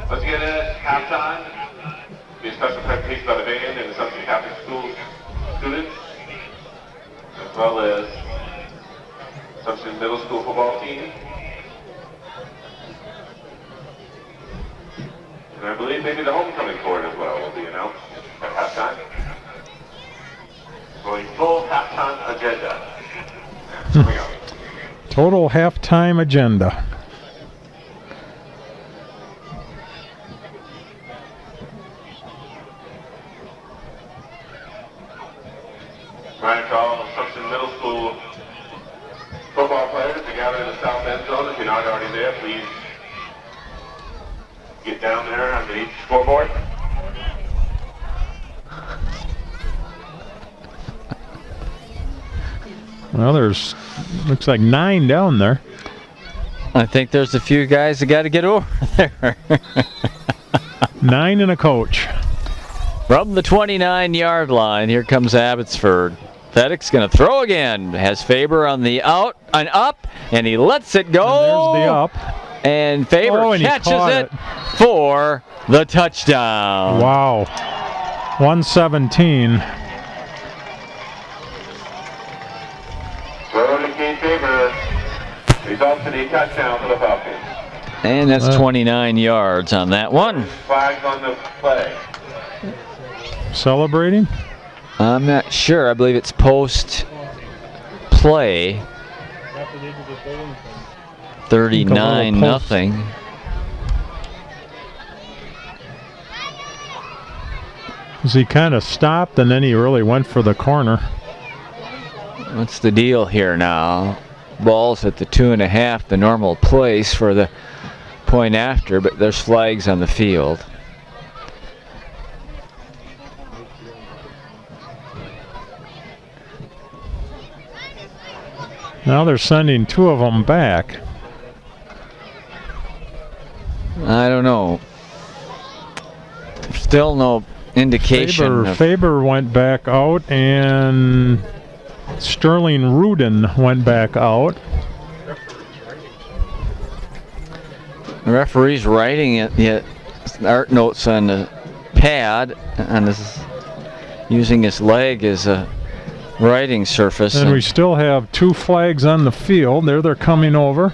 Let's get it. Halftime. Be a special presentation by the band and the Assumption Catholic School students, as well as Assumption Middle School football team. And I believe maybe the homecoming court as well will be announced at halftime. So a full halftime agenda. Here we go. Total halftime agenda. Trying to call Assumption Middle School football players to gather in the south end zone. If you're not already there, please get down there underneath the scoreboard. Well, there's looks like 9 down there. I think there's a few guys that got to get over there. 9 and a coach. From the 29-yard line, here comes Abbotsford. Fedek's going to throw again. Has Faber on the out and up, and he lets it go. And there's the up. And Faber and catches it for the touchdown. Wow. 117. Throw to Kate Faber. Results in a touchdown for the Falcons. And that's 29 yards on that one. Flags on the play. Celebrating? I'm not sure. I believe it's post play. 39-0. He kind of stopped, and then he really went for the corner. What's the deal here now? Ball's at the 2.5, the normal place for the point after, but there's flags on the field. Now they're sending 2 of them back. I don't know. Still no indication. Faber went back out, and Sterling Rudin went back out. The referee's writing it, yet art notes on the pad, and this using his leg as a writing surface. And we still have 2 flags on the field. There they're coming over.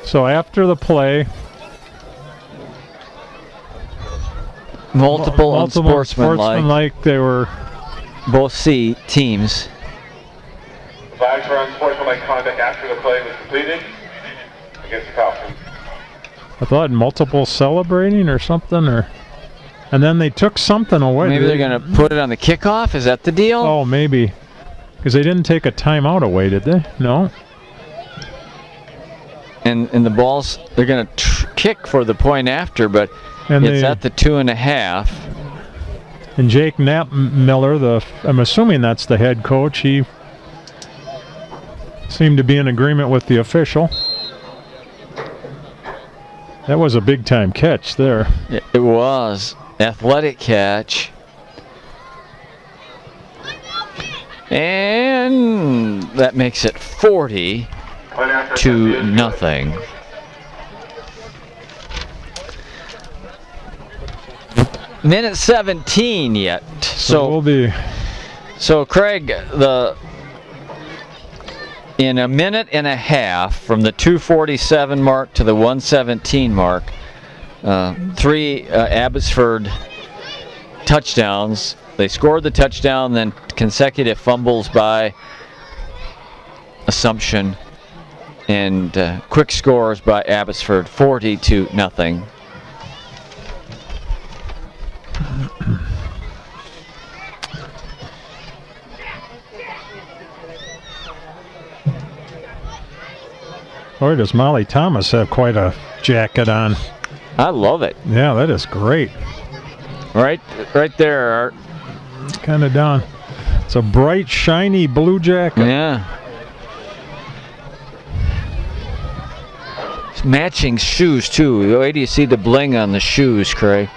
So after the play, multiple unsportsmanlike. They were both C teams. Flags for unsportsmanlike conduct after the play was completed against the Falcons. I thought multiple celebrating or something, and then they took something away. Maybe they're going to put it on the kickoff. Is that the deal? Oh, maybe, because they didn't take a timeout away, did they? No. And the balls, they're going to kick for the point after, but it's at the 2.5. And Jake Knappmiller, I'm assuming that's the head coach, he seemed to be in agreement with the official. That was a big-time catch there. It was. Athletic catch. And that makes it 40 to nothing. Minute 17 yet. So we'll be. So Craig, in a minute and a half from the 2:47 mark to the 1:17 mark, 3 Abbotsford touchdowns. They scored the touchdown, then consecutive fumbles by Assumption, and quick scores by Abbotsford, 40 to nothing. Boy, does Molly Thomas have quite a jacket on. I love it. Yeah, that is great. Right there, Art. Kind of down. It's a bright, shiny blue jacket. Yeah. It's matching shoes, too. Wait till you see the bling on the shoes, Craig.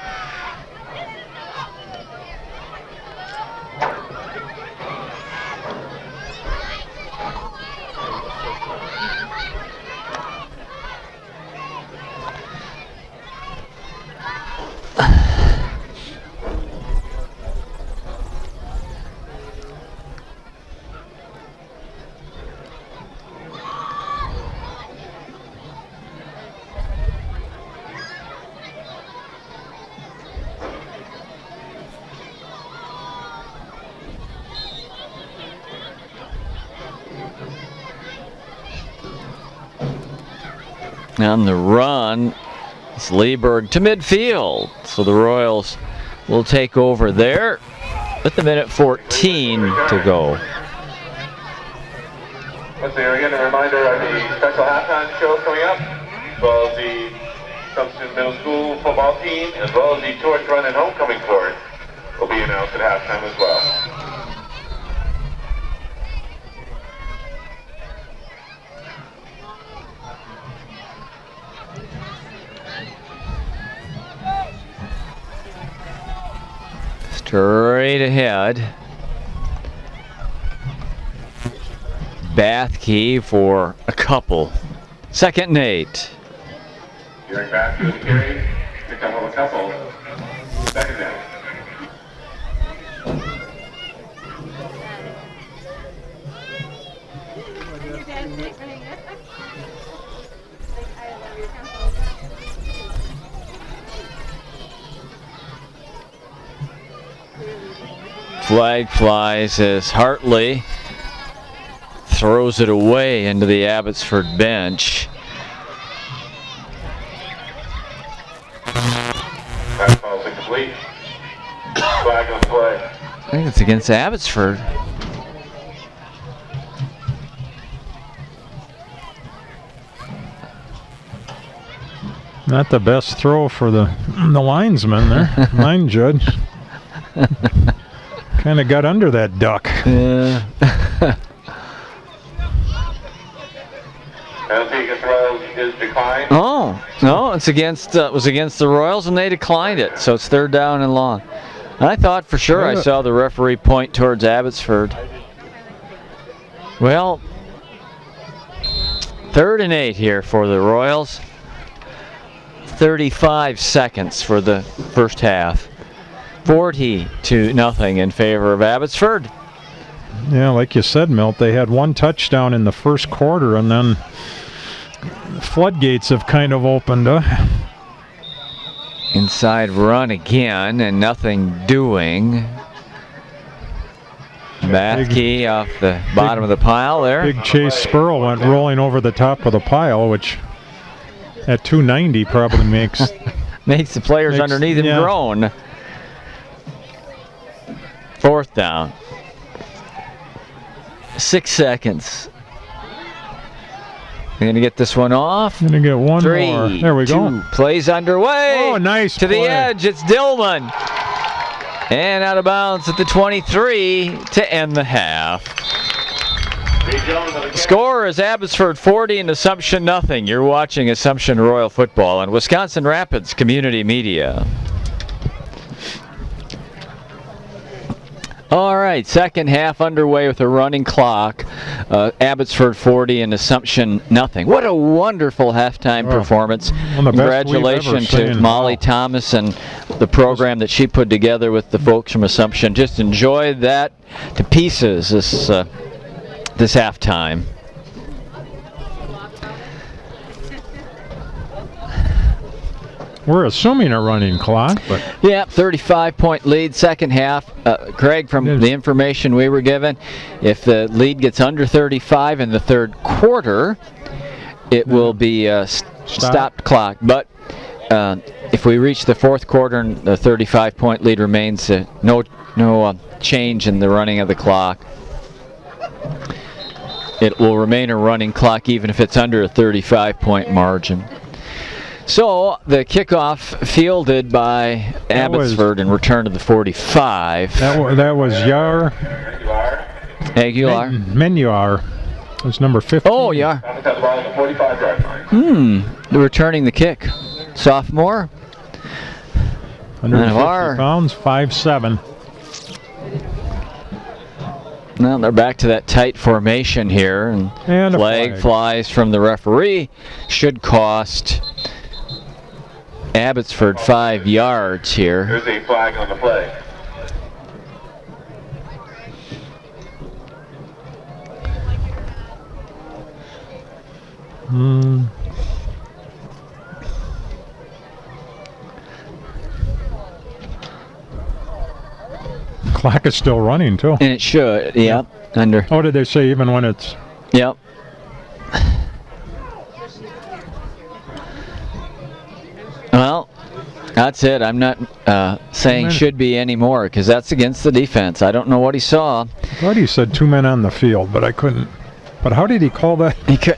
On the run, it's Lieberg to midfield. So the Royals will take over there with the minute 14 to go. Once again, a reminder of the special halftime show coming up, as well as the Assumption Middle School football team, as well as the torch run and homecoming court will be announced at halftime as well. Straight ahead. Bathkey for a couple. 2nd and 8. Going back to the carry, pick up a couple. 2nd down. Flag flies as Hartley throws it away into the Abbotsford bench. Pass ball's incomplete. Flag on the play. I think it's against Abbotsford. Not the best throw for the linesman there, line judge. Kind of got under that duck. Yeah. Penalty against the Royals is declined. Oh no, it's against was against the Royals and they declined it, so it's 3rd down and long. I thought for sure I saw the referee point towards Abbotsford. Well, 3rd and 8 here for the Royals. 35 seconds for the first half. 40 to nothing in favor of Abbotsford. Yeah, like you said, Milt, they had 1 touchdown in the first quarter, and then the floodgates have kind of opened up. Inside run again, and nothing doing. Bathkey off the bottom of the pile there. Big Chase Spurl went rolling over the top of the pile, which at 290 probably makes the players underneath him groan. 4th down. 6 seconds. We're going to get this one off. Going to get one 3, more. There we 2, go. Plays underway. Oh, nice to play. the edge. It's Dillman. And out of bounds at the 23 to end the half. Score is Abbotsford 40 and Assumption nothing. You're watching Assumption Royal Football on Wisconsin Rapids Community Media. All right, second half underway with a running clock. Abbotsford 40 and Assumption nothing. What a wonderful halftime performance. One of the best we've ever Congratulations seen. to Molly Thomas and the program that she put together with the folks from Assumption. Just enjoy that to pieces this halftime. We're assuming a running clock, but Yeah, 35-point lead, second half. Craig, from the information we were given, if the lead gets under 35 in the third quarter, it will be a stopped clock. But if we reach the fourth quarter and the 35-point lead remains, no change in the running of the clock. It will remain a running clock even if it's under a 35-point margin. So the kickoff fielded by Abbotsford and return to the 45. that was Yar Aguilar. Menuar. It was number 15. Oh, yeah. Returning the kick. Sophomore. 150 pounds, 5'7". Well, they're back to that tight formation here. And a flag flies from the referee. Should cost Abbotsford 5 yards here. There's a flag on the play. Clock is still running, too. And it should, yep. Under. Oh, did they say even when it's... Yep. Well, that's it. I'm not saying should be anymore because that's against the defense. I don't know what he saw. I thought he said 2 men on the field, but I couldn't. But how did he call that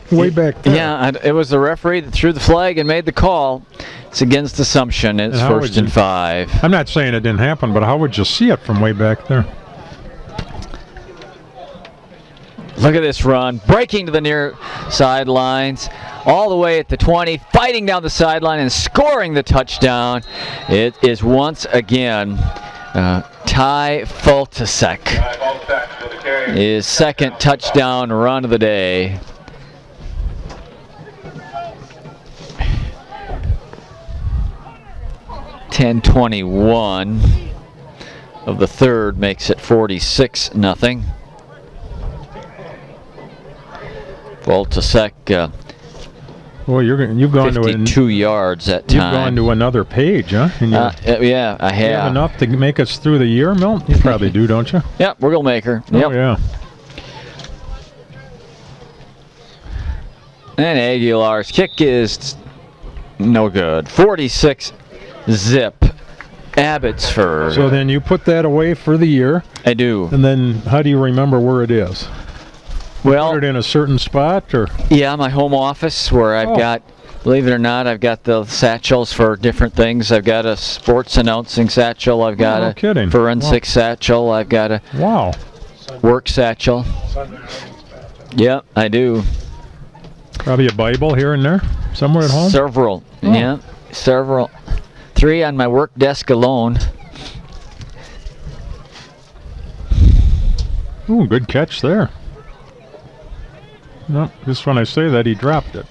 way back there? Yeah, it was the referee that threw the flag and made the call. It's against Assumption. It's And first and 5. I'm not saying it didn't happen, but how would you see it from way back there? Look at this run. Breaking to the near sidelines. All the way at the 20. Fighting down the sideline and scoring the touchdown. It is once again Ty Fultasek. His second touchdown run of the day. .10:21 of the third makes it 46-0. Fultasek, Well, you've gone 52 yards that time. You've gone to another page, huh? And yeah, I have. You have enough to make us through the year, Milt? You probably do, don't you? Yep, we're gonna make her. Yep. Oh, yeah. And Aguilar's kick is no good. 46-zip. Abbotsford. So then you put that away for the year. I do. And then how do you remember where it is? Well, put it in a certain spot, or? Yeah, my home office where I've got, believe it or not, I've got the satchels for different things. I've got a sports announcing satchel. I've got a forensic satchel. I've got a work satchel. Yep, I do. Probably a Bible here and there, somewhere at home? Several, yeah, several. 3 on my work desk alone. Ooh, good catch there. No, just when I say that, he dropped it.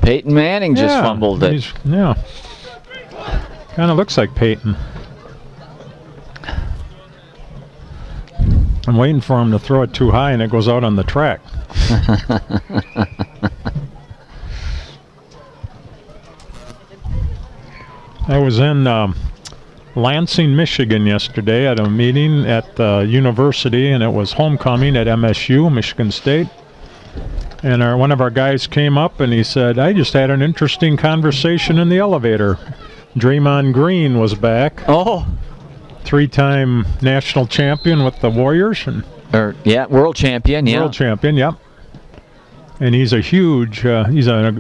Peyton Manning just fumbled it. Yeah. Kind of looks like Peyton. I'm waiting for him to throw it too high and it goes out on the track. I was in Lansing, Michigan yesterday at a meeting at the university, and it was homecoming at MSU, Michigan State. And one of our guys came up and he said, I just had an interesting conversation in the elevator. Draymond Green was back. Oh. 3-time national champion with the Warriors. World champion, yeah. World champion, yep. And he's a huge, he's a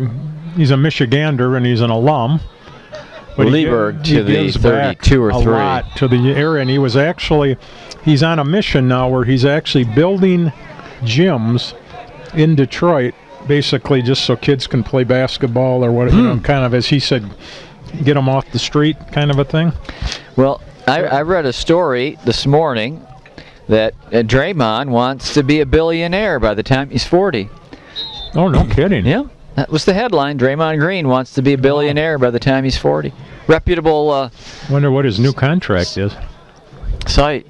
Michigander and he's an alum. But Lieberg to the 32 or 3. A lot to the area, and he's on a mission now where he's actually building gyms in Detroit, basically just so kids can play basketball or what, kind of, as he said, get them off the street kind of a thing. Well, I read a story this morning that Draymond wants to be a billionaire by the time he's 40. Oh, no kidding. Yeah, that was the headline. Draymond Green wants to be a billionaire by the time he's 40. Reputable Wonder what his new contract is. site.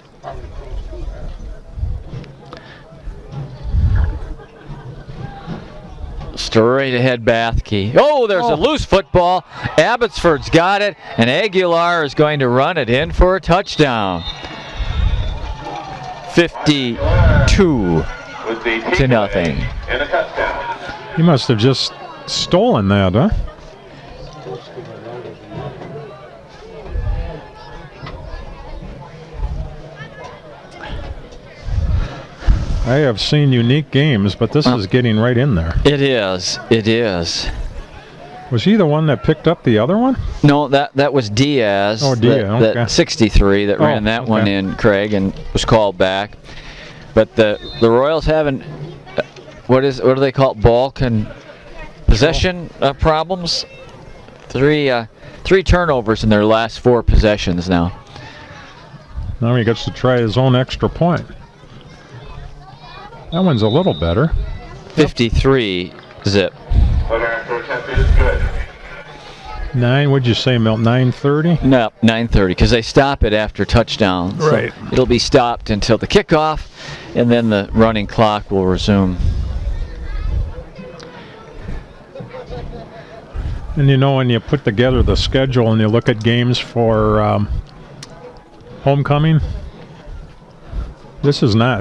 Straight ahead Bathke. Oh, there's a loose football. Abbotsford's got it, and Aguilar is going to run it in for a touchdown. 52 to nothing. And a touchdown. He must have just stolen that, huh? I have seen unique games, but this is getting right in there. It is. It is. Was he the one that picked up the other one? No, that was Diaz. Oh, Diaz, That okay. 63 that ran that one okay. in, Craig, and was called back. But the Royals haven't. What do they call it? Bulk and possession problems. Three turnovers in their last 4 possessions now. Now he gets to try his own extra point. That one's a little better. 53 zip. But our first attempt is good. 9, what'd you say, Milt? 9:30? No, 9:30, because they stop it after touchdowns. So Right. it'll be stopped until the kickoff, and then the running clock will resume. And you know, when you put together the schedule and you look at games for homecoming, this is not.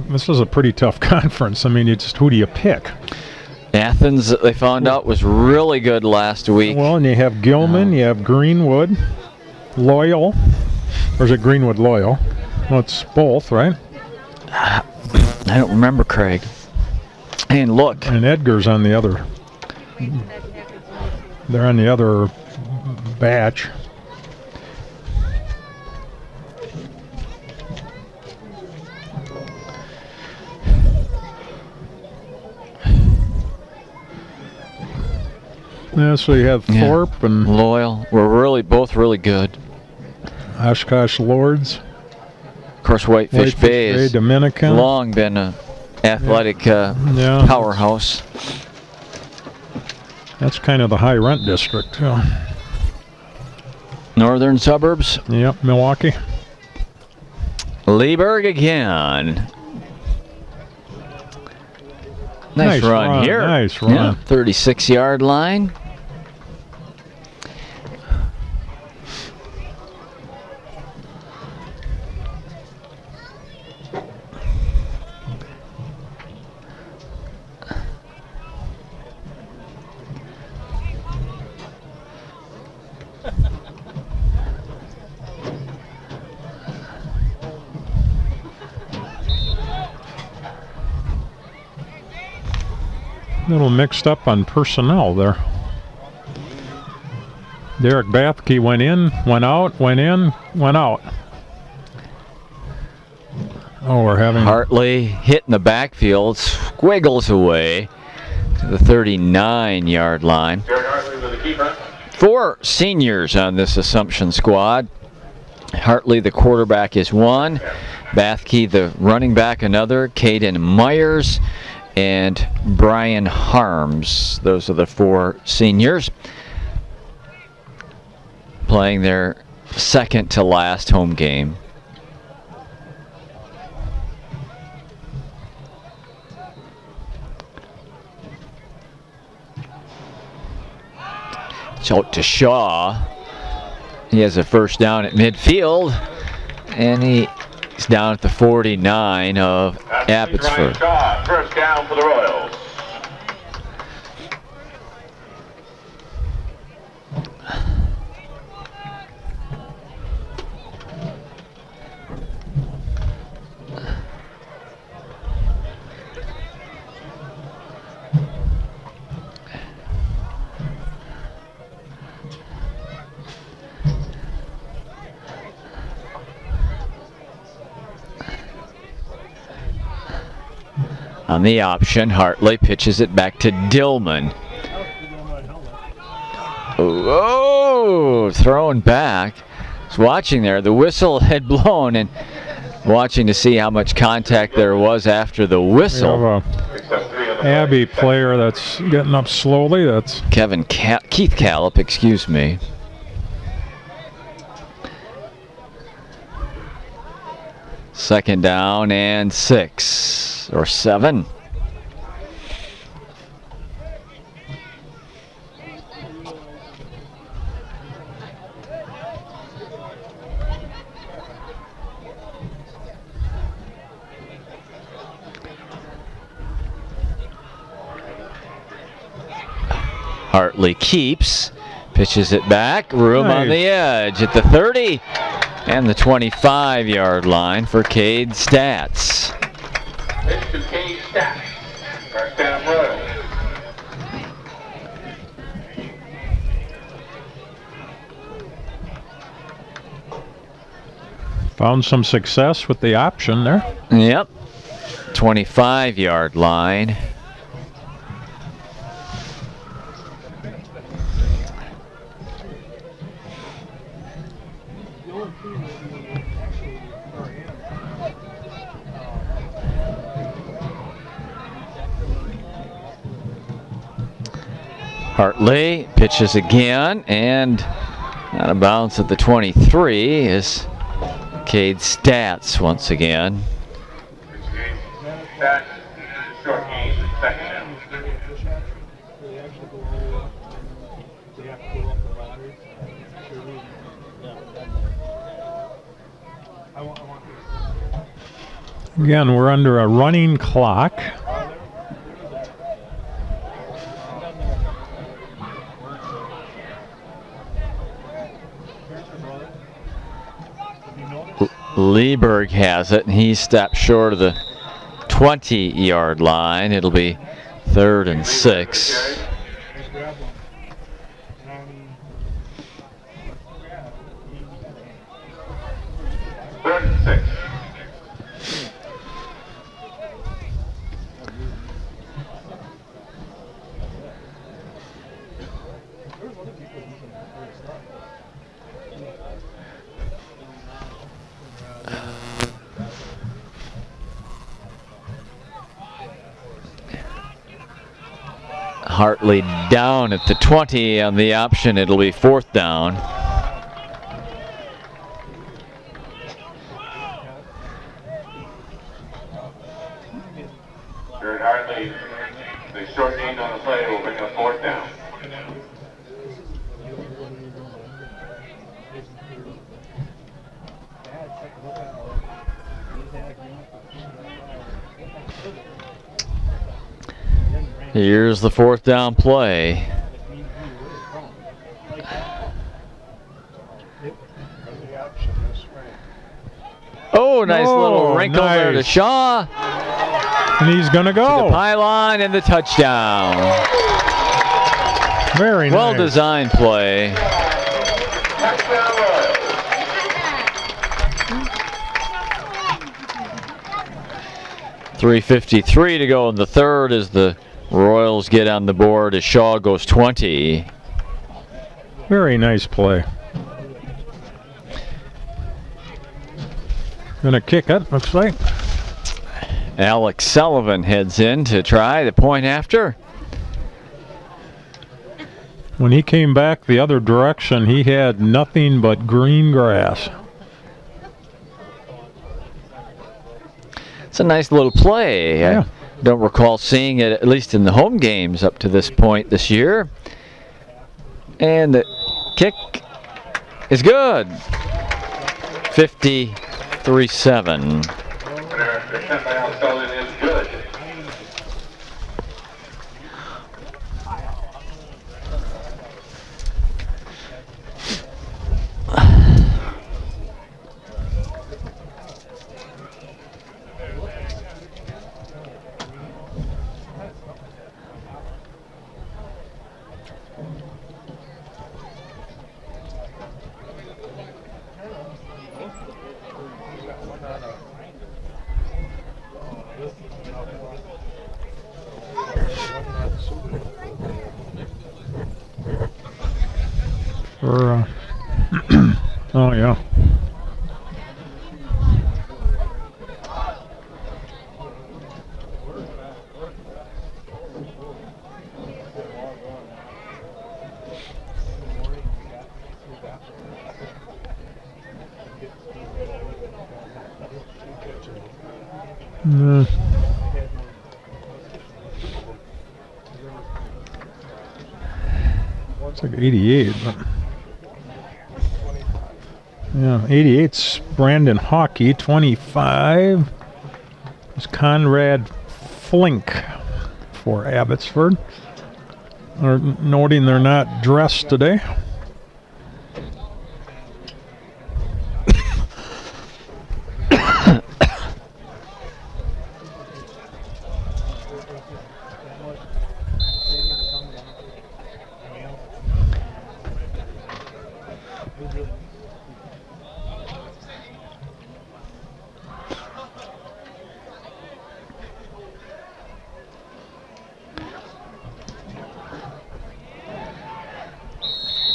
This is a pretty tough conference. I mean, it's who do you pick? Athens, they found out, was really good last week. Well, and you have Gilman, you have Greenwood, Loyal. Or is it Greenwood Loyal? Well, it's both, right? I don't remember, Craig. And look. And Edgar's on the other. They're on the other batch. Yeah, so you have Thorpe and Loyal. We're both really good. Oshkosh Lords. Of course, Whitefish Bay has Dominican. long been an athletic powerhouse. That's kind of the high rent district, too. Northern suburbs. Yep, Milwaukee. Leeburg again. Nice run here. Nice run. Yeah, 36-yard line. A little mixed up on personnel there. Derek Bathke went in, went out, went in, went out. Oh, we're having... Hartley hit in the backfield, squiggles away to the 39-yard line. Jared Hartley with the keeper. 4 seniors on this Assumption squad. Hartley, the quarterback, is 1. Bathke, the running back, another. Caden Myers and Brian Harms. Those are the 4 seniors playing their second to last home game. It's out to Shaw. He has a first down at midfield, and he's down at the 49 of Abbotsford. Shaw, first down for the Royals. On the option, Hartley pitches it back to Dillman. Oh, thrown back. just watching there, the whistle had blown, and watching to see how much contact there was after the We whistle. have a Abbey player that's getting up slowly. That's Keith Callip, excuse me. Second down and 6 or 7. Hartley keeps, pitches it back, room on the edge at the 30 and the 25-yard line for Cade Stats. Pitch to Cade Stats. First down Royal. found some success with the option there. Yep, 25-yard line. Hartley pitches again, and out of bounds at the 23 is Cade Stats once again. Stats, short gain, second down. Again, we're under a running clock. Lieberg has it, and he stepped short of the 20-yard line. It'll be 3rd and 6. Third and 6. Hartley down at the 20 on the option. It'll be 4th down. Jared Hartley, the short gain on the play will bring up 4th down. Here's the 4th down play. Oh, nice little wrinkle there to Shaw. And he's going to go. To the pylon and the touchdown. Very well nice. designed play. Touchdown Royal. 3:53 to go in the 3rd as the Royals get on the board as Shaw goes 20. Very nice play. Gonna kick it, looks like. Alex Sullivan heads in to try the point after. When he came back the other direction, he had nothing but green grass. It's a nice little play. Yeah. I don't recall seeing it, at least in the home games up to this point this year. And the kick is good. 53-7. The attempt by Alex Sullivan is good. Oh yeah. It's like 88. But yeah, 88's Brandon Hockey. 25 is Conrad Flink for Abbotsford. They're noting they're not dressed today.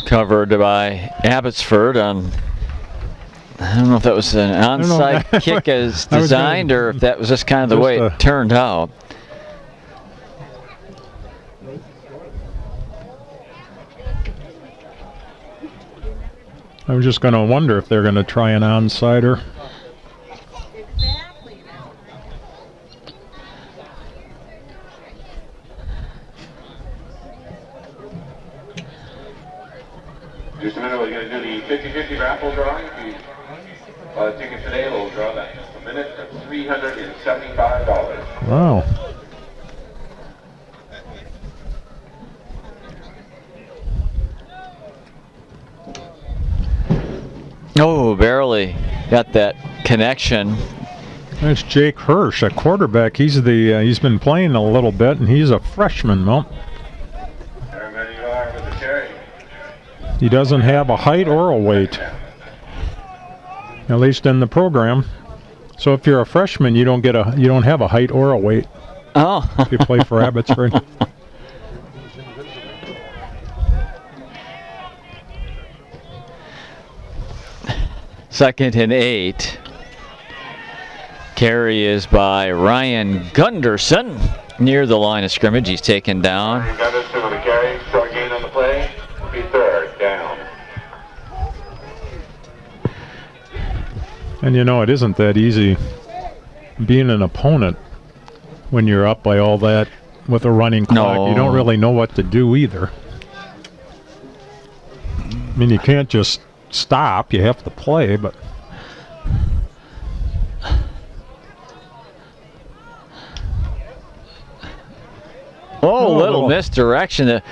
Covered by Abbotsford on, I don't know if that was an onside kick as designed or if that was just kind of the way it turned out. I was just going to wonder if they're going to try an onsider. Just a minute, we're going to do the 50-50 raffle drawing. If you buy a ticket today, we'll draw that in just a minute for $375. Wow. Oh, barely got that connection. That's Jake Hirsch, a quarterback. He's been playing a little bit, and he's a freshman, Mel. Everybody you are with the cherry. He doesn't have a height or a weight, at least in the program. So if you're a freshman, you don't have a height or a weight. Oh. If you play for Abbotsford. Second and 8. Carry is by Ryan Gunderson near the line of scrimmage. He's taken down. Ryan Gunderson with a carry, short gain on the play. Be third down. And you know, it isn't that easy being an opponent when you're up by all that with a running clock. No. You don't really know what to do either. I mean, you can't just stop. You have to play, but... Oh, little misdirection. The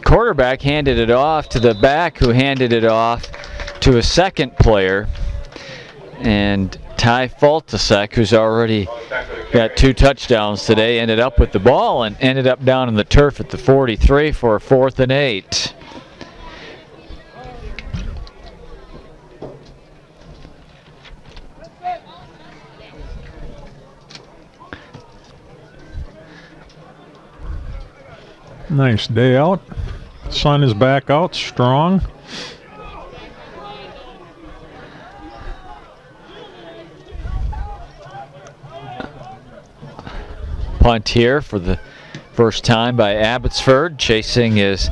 quarterback handed it off to the back, who handed it off to a second player. And Ty Faltasek, who's already got 2 touchdowns today, ended up with the ball and ended up down on the turf at the 43 for a 4th and 8. Nice day out. Sun is back out strong. Punt here for the first time by Abbotsford. Chasing is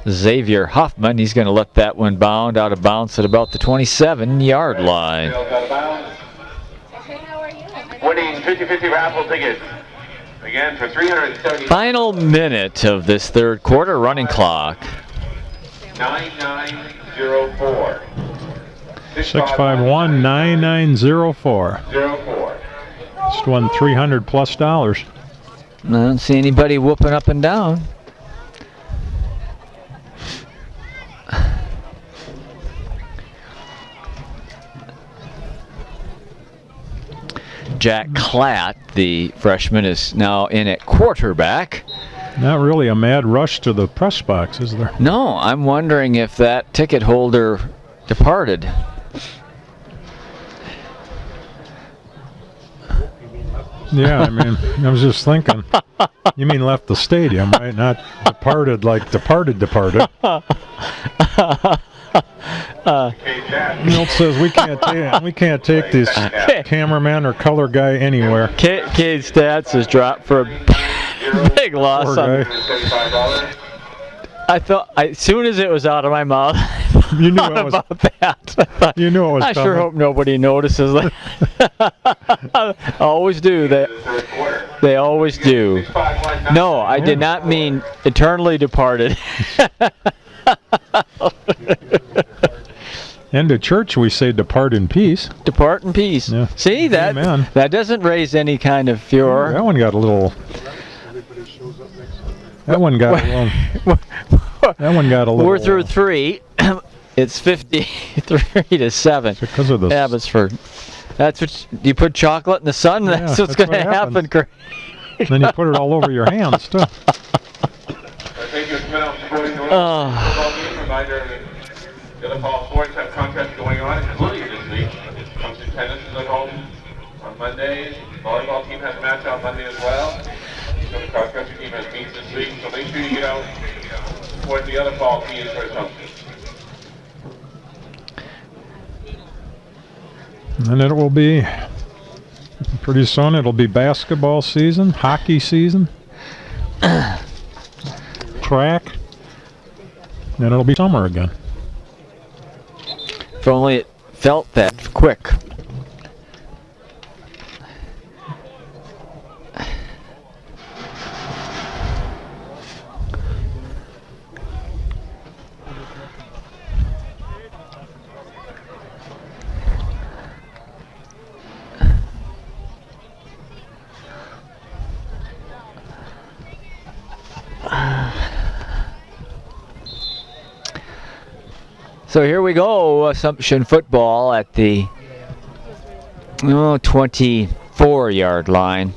Xavier Huffman. He's going to let that one bound out of bounds at about the 27-yard line. Winning 50-50 raffle tickets. Again for $370. Final minute of this third quarter, running clock. 9904. 651-9904. 04. Just won $300+. I don't see anybody whooping up and down. Jack Klatt, the freshman, is now in at quarterback. Not really a mad rush to the press box, is there? No, I'm wondering if that ticket holder departed. Yeah, I mean, I was just thinking. You mean left the stadium, right? Not departed like departed. Milt says we can't take this cameraman or color guy anywhere. Cade Stats has dropped for a big loss. Poor guy. I thought, as soon as it was out of my mouth, You knew it was about that. You knew it was I coming. sure hope nobody notices that. Always do. They always do. No, I did not mean eternally departed. And to church we say depart in peace. Depart in peace. Yeah. See, that Amen. that doesn't raise any kind of furor. That one got a little. That one got a little. That one got a little. We're through 3. It's 53-7. Because of the. Abbotsford. That's what you put chocolate in the sun. Yeah, That's what's that's going to what happen. happens. Then you put it all over your hands too. Thank you for supporting the Oh. reminder the other fall sports have contests going on in Little this week. It comes to tennis is at home on Mondays. Volleyball team has a match on Monday as well. So the cross country team has meets this week. So make sure you get out support the other fall teams for assumptions. And it will be pretty soon. It'll be basketball season, hockey season, track, and it'll be summer again. If only it felt that quick. So here we go, Assumption football at the 24-yard line.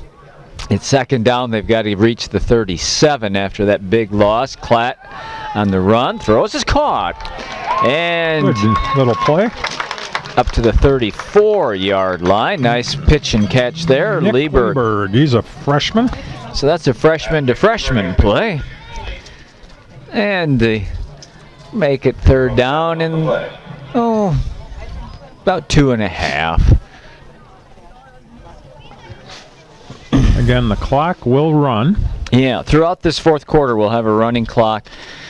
It's second down. They've got to reach the 37 after that big loss. Klatt on the run, throws, is caught. And Good little play. up to the 34-yard line. Nice pitch and catch there. Nick Lieberg. Lieberg, he's a freshman. So that's a freshman to freshman play. And they make it third down and, about 2.5. Again, the clock will run. Yeah, throughout this fourth quarter, we'll have a running clock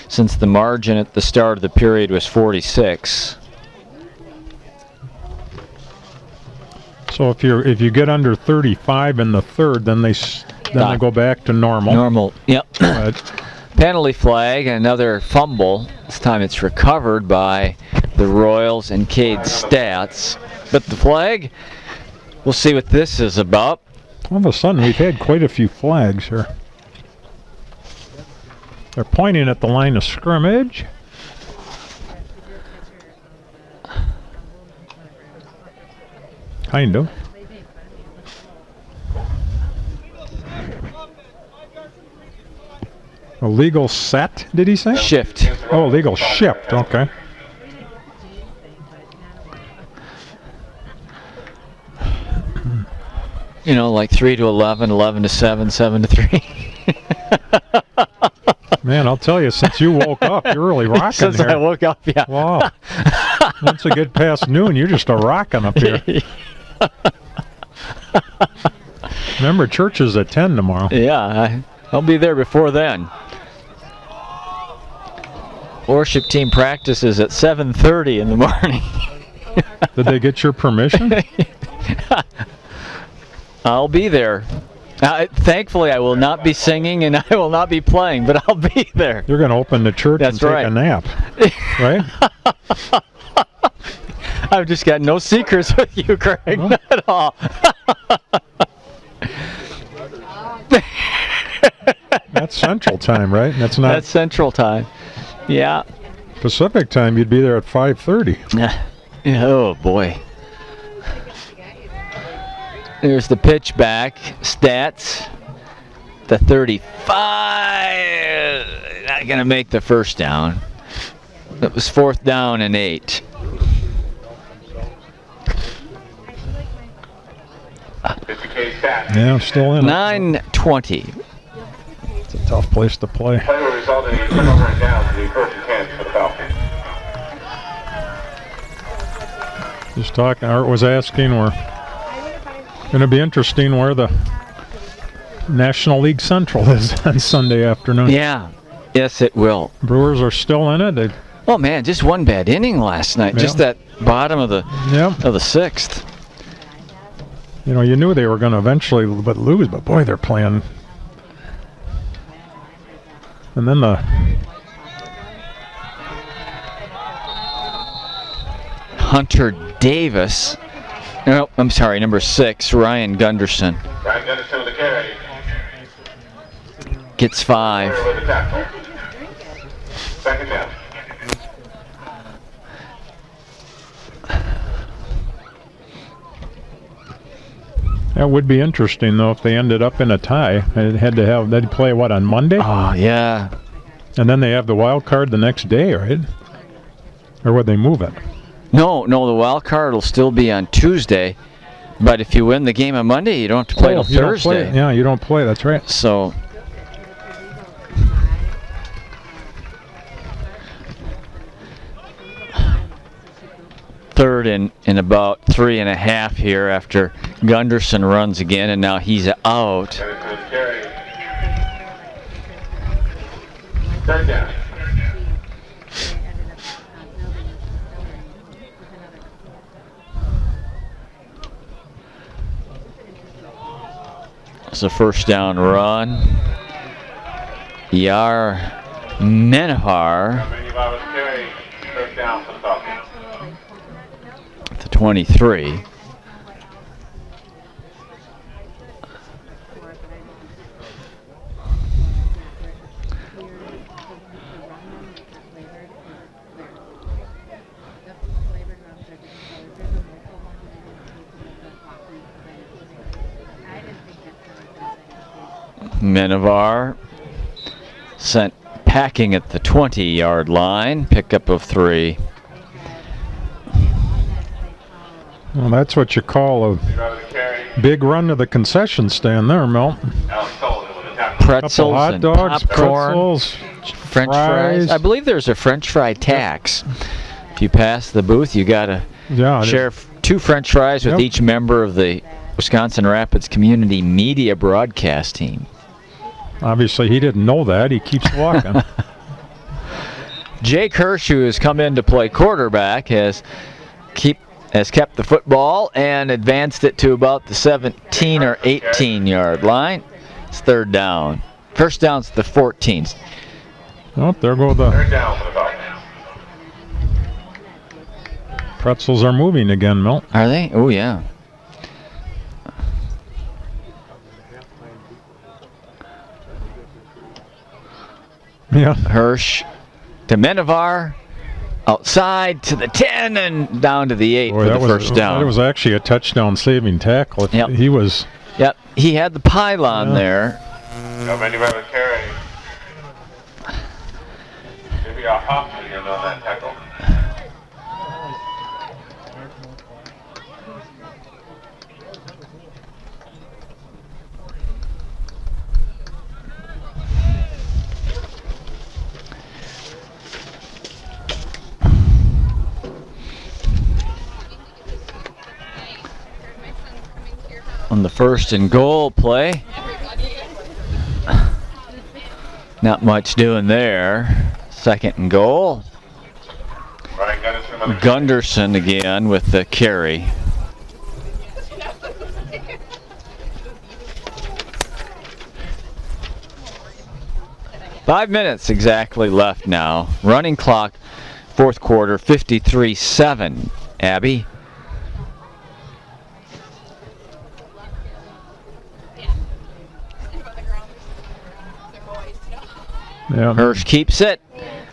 since the margin at the start of the period was 46. So if you get under 35 in the third, then they go back to normal. Normal, yep. But Penalty flag, another fumble. This time it's recovered by the Royals and Cade Stats. But the flag, we'll see what this is about. all of a sudden, we've had quite a few flags here. They're pointing at the line of scrimmage. Kind of. A legal set, did he say? Shift. Oh, legal shift, okay. You know, like 3 to 11, 11 to 7, 7 to 3. Man, I'll tell you, since you woke up, you're really rocking Since here. I woke up, yeah. Wow. Once it get past noon, you're just a rocking up here. Remember, church is at 10 tomorrow. Yeah, I'll be there before then. Worship team practices at 7:30 in the morning. Did they get your permission? I'll be there. Thankfully, I will not be singing and I will not be playing, but I'll be there. You're going to open the church That's and take right. a nap, right? I've just got no secrets with you, Craig, not at all. That's Central Time, right? That's not That's Central Time. Yeah. Pacific Time. You'd be there at 5:30. Oh, boy. There's the pitch back. Stats. The 35. Not going to make the first down. That was 4th down and 8. Yeah, I'm still in it. 9:20. It's a tough place to play. Play will result in a turnover and down to the 1st and 10 for the Falcons. Just talking. Art was asking. We're going to be interesting where the National League Central is on Sunday afternoon. Yeah. Yes, it will. Brewers are still in it. Oh man, just one bad inning last night. Yeah. Just that bottom of the Yeah. of the sixth. You know, you knew they were going to eventually lose, but boy, they're playing. And then the Hunter Davis. No, I'm sorry, number 6, Ryan Gunderson. Ryan Gunderson with the carry. Gets 5. With the tackle. Second down. that would be interesting though if they ended up in a tie. They'd play what on Monday, Oh yeah. and then they have the wild card the next day, right? Or would they move it? No, the wild card will still be on Tuesday, but if you win the game on Monday, you don't have to play till you don't play. Thursday. Yeah, you don't play. That's right. So third and about 3.5 here after Gunderson runs again, and now he's out. Gunderson with the carry. Third down. It's a first down run. Yar Menahar, Menahar with the carry. First down for the Falcons. the 23. Menahar sent packing at the 20-yard line. Pickup of 3. Well, that's what you call a Menahar with the carry. big run to the concession stand there, Mel. Alex Sullivan with the tackle. Pretzels Hot and dogs, popcorn. pretzels, French fries. I believe there's a French fry tax. If you pass the booth, you gotta Yeah, share 2 French fries with Yep. each member of the Wisconsin Rapids Community Media Broadcast Team. obviously he didn't know that. He keeps walking. Jake Hirsch, who has come in to play quarterback, has kept the football and advanced it to about the 17 or 18-yard line. It's third down. First down's the 14th. Oh, there go the Third down for the Falcons. pretzels are moving again, Mel. Are they? Oh, yeah. Yeah. Hirsch to Menahar, outside to the 10 and down to the 8 Boy, for the that first down. That was actually a touchdown-saving tackle. Yep. He was. Yep, he had the pylon Yeah. there. Menahar with the carry. Maybe a hop again on that tackle. On the first and goal play. Not much doing there. Second and goal. Ryan Gunderson with the Gunderson again with the carry. Five minutes exactly left now. Running clock, fourth quarter, 53-7. Abby. Yeah. Hirsch keeps it.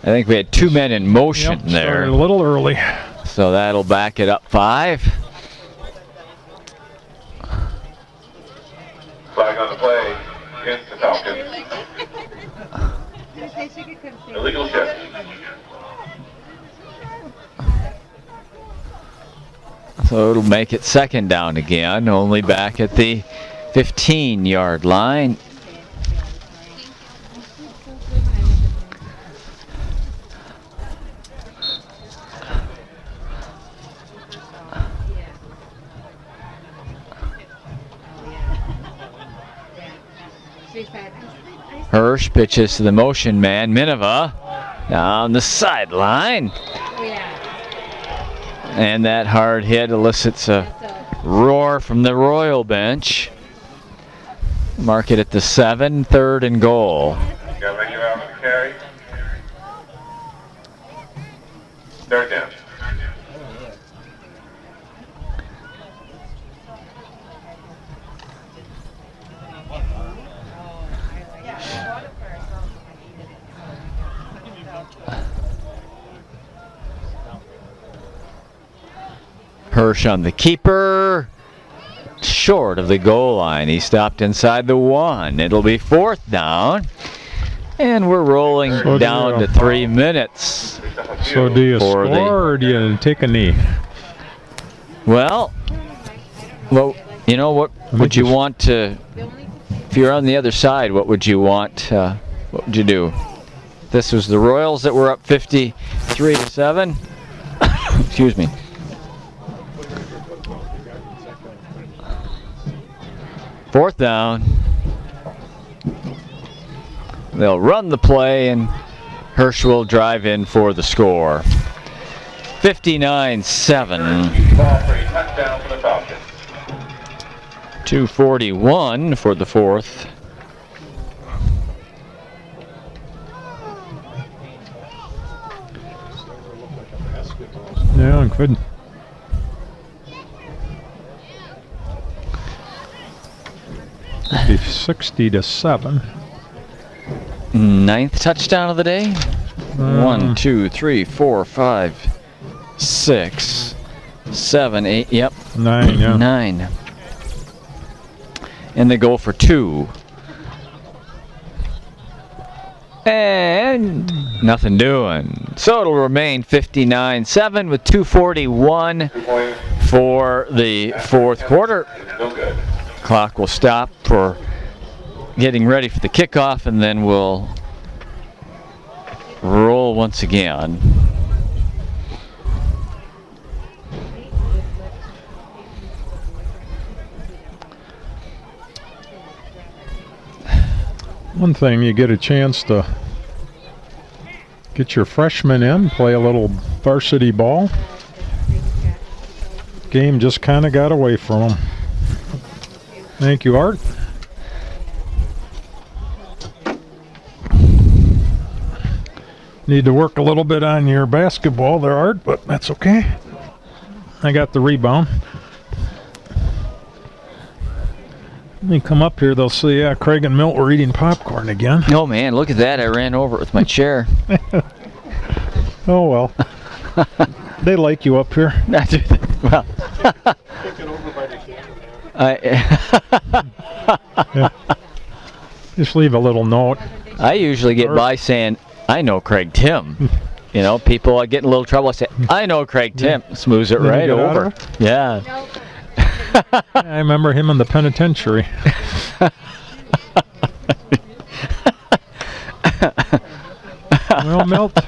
I think we had 2 men in motion Yep, there. started a little early. So that'll back it up 5. flag on the play against the Falcons. Illegal shift. So it'll make it second down again, only back at the 15-yard line. Hirsch pitches to the motion man, Minova. Down the sideline. And that hard hit elicits a roar from the Royal bench. Mark it at the 7, 3rd and goal. Got ready around the carry. 3rd down. Hirsch on the keeper. Short of the goal line. He stopped inside the 1. It'll be 4th down. And we're rolling down to 3 minutes. So do you score or do you take a knee? Well, you know, what would you want to, if you're on the other side, what would you want, what would you do? This was the Royals that were up 53-7. Excuse me. Fourth down. They'll run the play, and Hirsch will drive in for the score. 59-7. Ball for a touchdown for the Falcons. 2:41 for the 4th. Yeah, good. Be 60-7. 9th touchdown of the day. 1, 2, 3, 4, 5, 6, 7, 8. Yep. 9. Yeah. 9. And they go for 2. And nothing doing. So it'll remain 59-7 with 2:41 for the 4th quarter. No good. Clock will stop for getting ready for the kickoff, and then we'll roll once again. One thing, you get a chance to get your freshmen in, play a little varsity ball. Game just kind of got away from them. Thank you, Art. Need to work a little bit on your basketball there, Art, but that's okay. I got the rebound. When they come up here, they'll see, yeah, Craig and Milt were eating popcorn again. Oh man, look at that. I ran over it with my chair. Oh, well. They like you up here. Well, Taken over by the camera. Yeah. Just leave a little note. I usually get by saying, I know Craig Tim. You know, people get in a little trouble. I say, I know Craig Tim. Smooths it Then you right get out over. of it? Yeah. I remember him in the penitentiary. Well, Milt.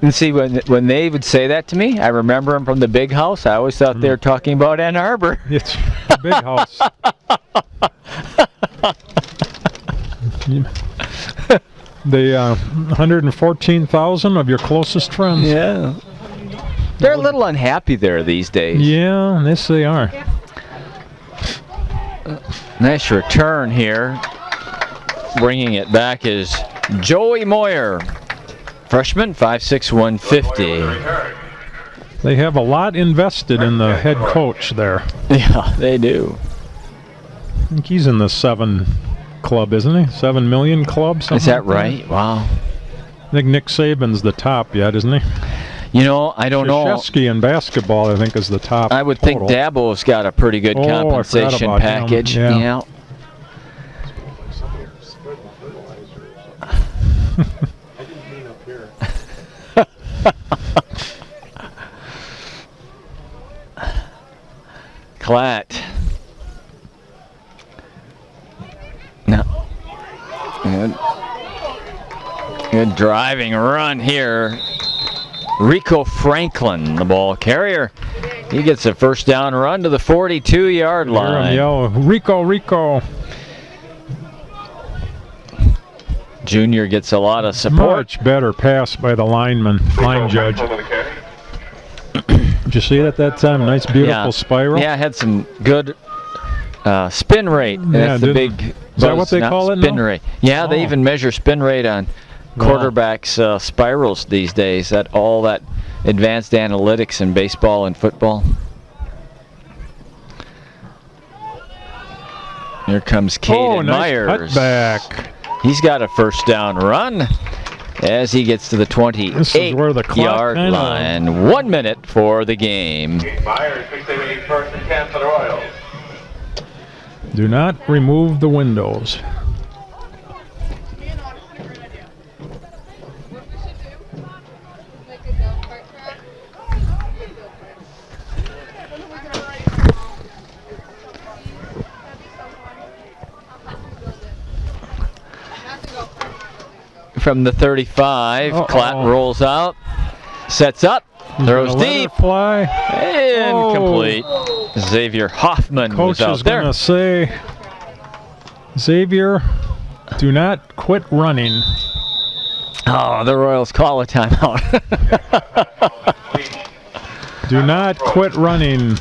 And see, when they would say that to me, I remember him from the big house. I always thought they were talking about Ann Arbor. It's a big house. The 114,000 of your closest friends. Yeah. They're a little unhappy there these days. Yeah, yes they are. Nice return here. Bringing it back is Joey Moyer. Freshman, 5'6", 150. They have a lot invested in the head coach there. Yeah, they do. I think he's in the 7 club, isn't he? 7 million club? Is that right? Wow. I think Nick Saban's the top yet, isn't he? You know, I don't know. Krzyzewski in basketball, I think, is the top. I would think total. Dabo's got a pretty good Oh, I forgot compensation about him. package. Yeah. Yeah. I didn't mean up here. Klatt. No. Good driving run here. Rico Franklin, the ball carrier. He gets a first down run to the 42-yard Hear him line. yell, Rico, Rico. junior gets a lot of support. Much better pass by the line judge. Did you see it at that time? Nice, beautiful spiral. Yeah, had some good spin rate. That's the big. Is that what they call it now? Spin rate. Yeah, they even measure spin rate on quarterbacks' spirals these days. All that advanced analytics in baseball and football. Here comes Caden Myers. Cutback. He's got a first down run as he gets to the 28-yard line. 1 minute for the game. Myers picks up a first and 10 for the Royals. Do not remove the windows. From the 35, Klatt rolls out, sets up, throws deep, fly, incomplete. Xavier Hoffman was out there. Coach is going to say, Xavier, do not quit running. Oh, the Royals call a timeout. Do not quit running.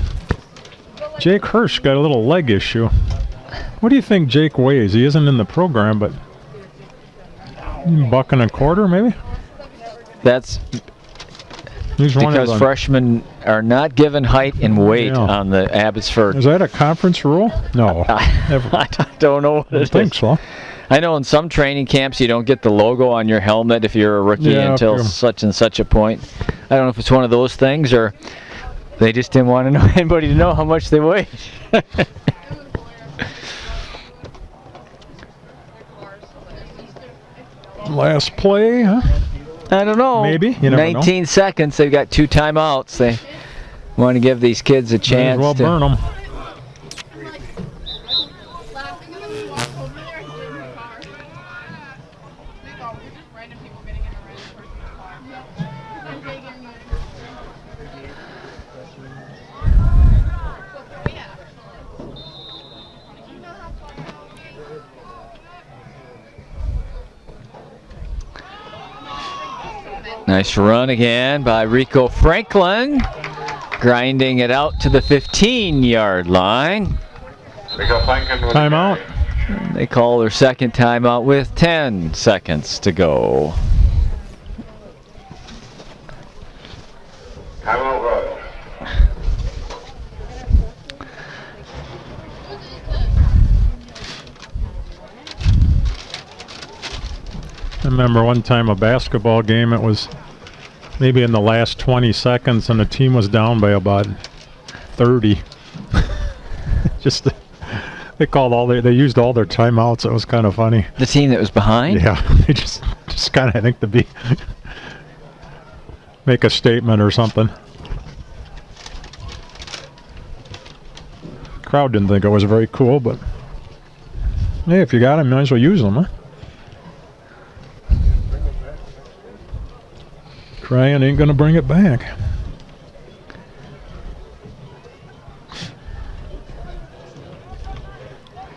Jake Hirsch got a little leg issue. What do you think Jake weighs? He isn't in the program, but $1.25 maybe? That's because freshmen are not given height and weight on the Abbotsford. Is that a conference rule? No. I don't know what it is. I think so. I know in some training camps you don't get the logo on your helmet if you're a rookie until such and such a point. I don't know if it's one of those things or they just didn't want anybody to know how much they weigh. Last play, huh? I don't know. Maybe. You never 19 seconds. They've got 2 timeouts. They want to give these kids a chance. Might as well burn them. Nice run again by Rico Franklin, grinding it out to the 15-yard line. Timeout. And they call their second timeout with 10 seconds to go. Timeout Royals. I remember one time a basketball game, it was maybe in the last 20 seconds and the team was down by about 30. Just they used all their timeouts. It was kind of funny. The team that was behind? Yeah, they just kind of, I think, to make a statement or something. Crowd didn't think it was very cool, but hey, if you got them, might as well use them, huh? Crying ain't gonna bring it back.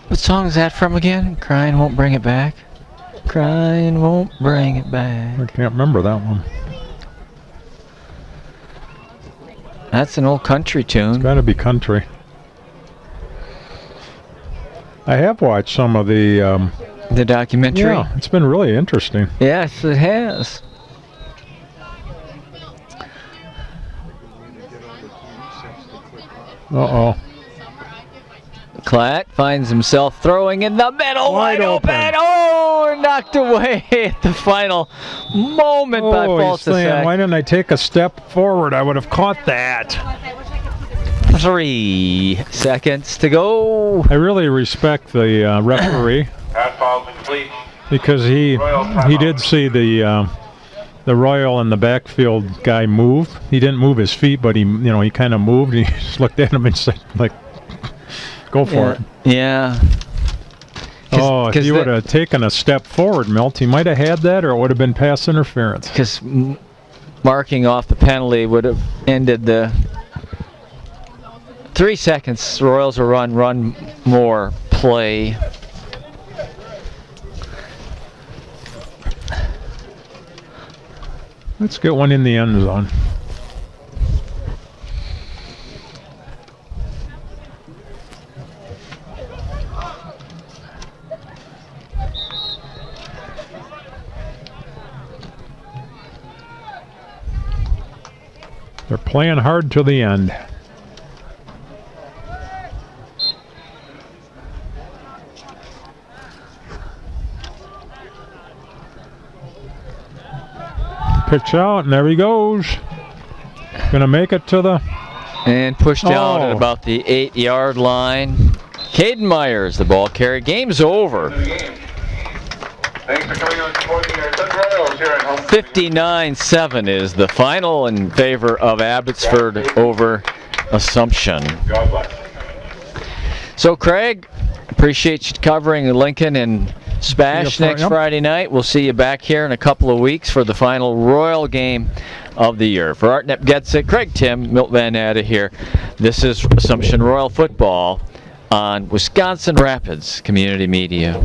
What song is that from again? Crying won't bring it back. Crying won't bring it back. I can't remember that one. That's an old country tune. It's gotta be country. I have watched some of the documentary. Yeah, it's been really interesting. Yes, it has. Uh-oh. Klatt finds himself throwing in the middle, wide open. Oh, knocked away at the final moment by Falsasek. Why didn't I take a step forward? I would have caught that. 3 seconds to go. I really respect the referee because he did see the Royal and the backfield guy move. He didn't move his feet, but he kind of moved. And he just looked at him and said, like, "Go for it." Yeah. Oh, if he would have taken a step forward, Milt, he might have had that, or it would have been pass interference. Because marking off the penalty would have ended the 3 seconds. The Royals will run more play. Let's get one in the end zone. They're playing hard till the end. Pitch out, and there he goes. Gonna make it to the... And pushed out at about the 8-yard line. Caden Myers, the ball carrier. Game's over. Thanks for coming on supporting our Sun Royals here at home. 59-7 is the final in favor of Abbotsford over Assumption. God bless. So, Craig, appreciate you covering Lincoln and Spash next Friday night. We'll see you back here in a couple of weeks for the final Royal game of the year. For Art Nepgetzik, Craig Tim, Milt Van Atta here. This is Assumption Royal Football on Wisconsin Rapids Community Media.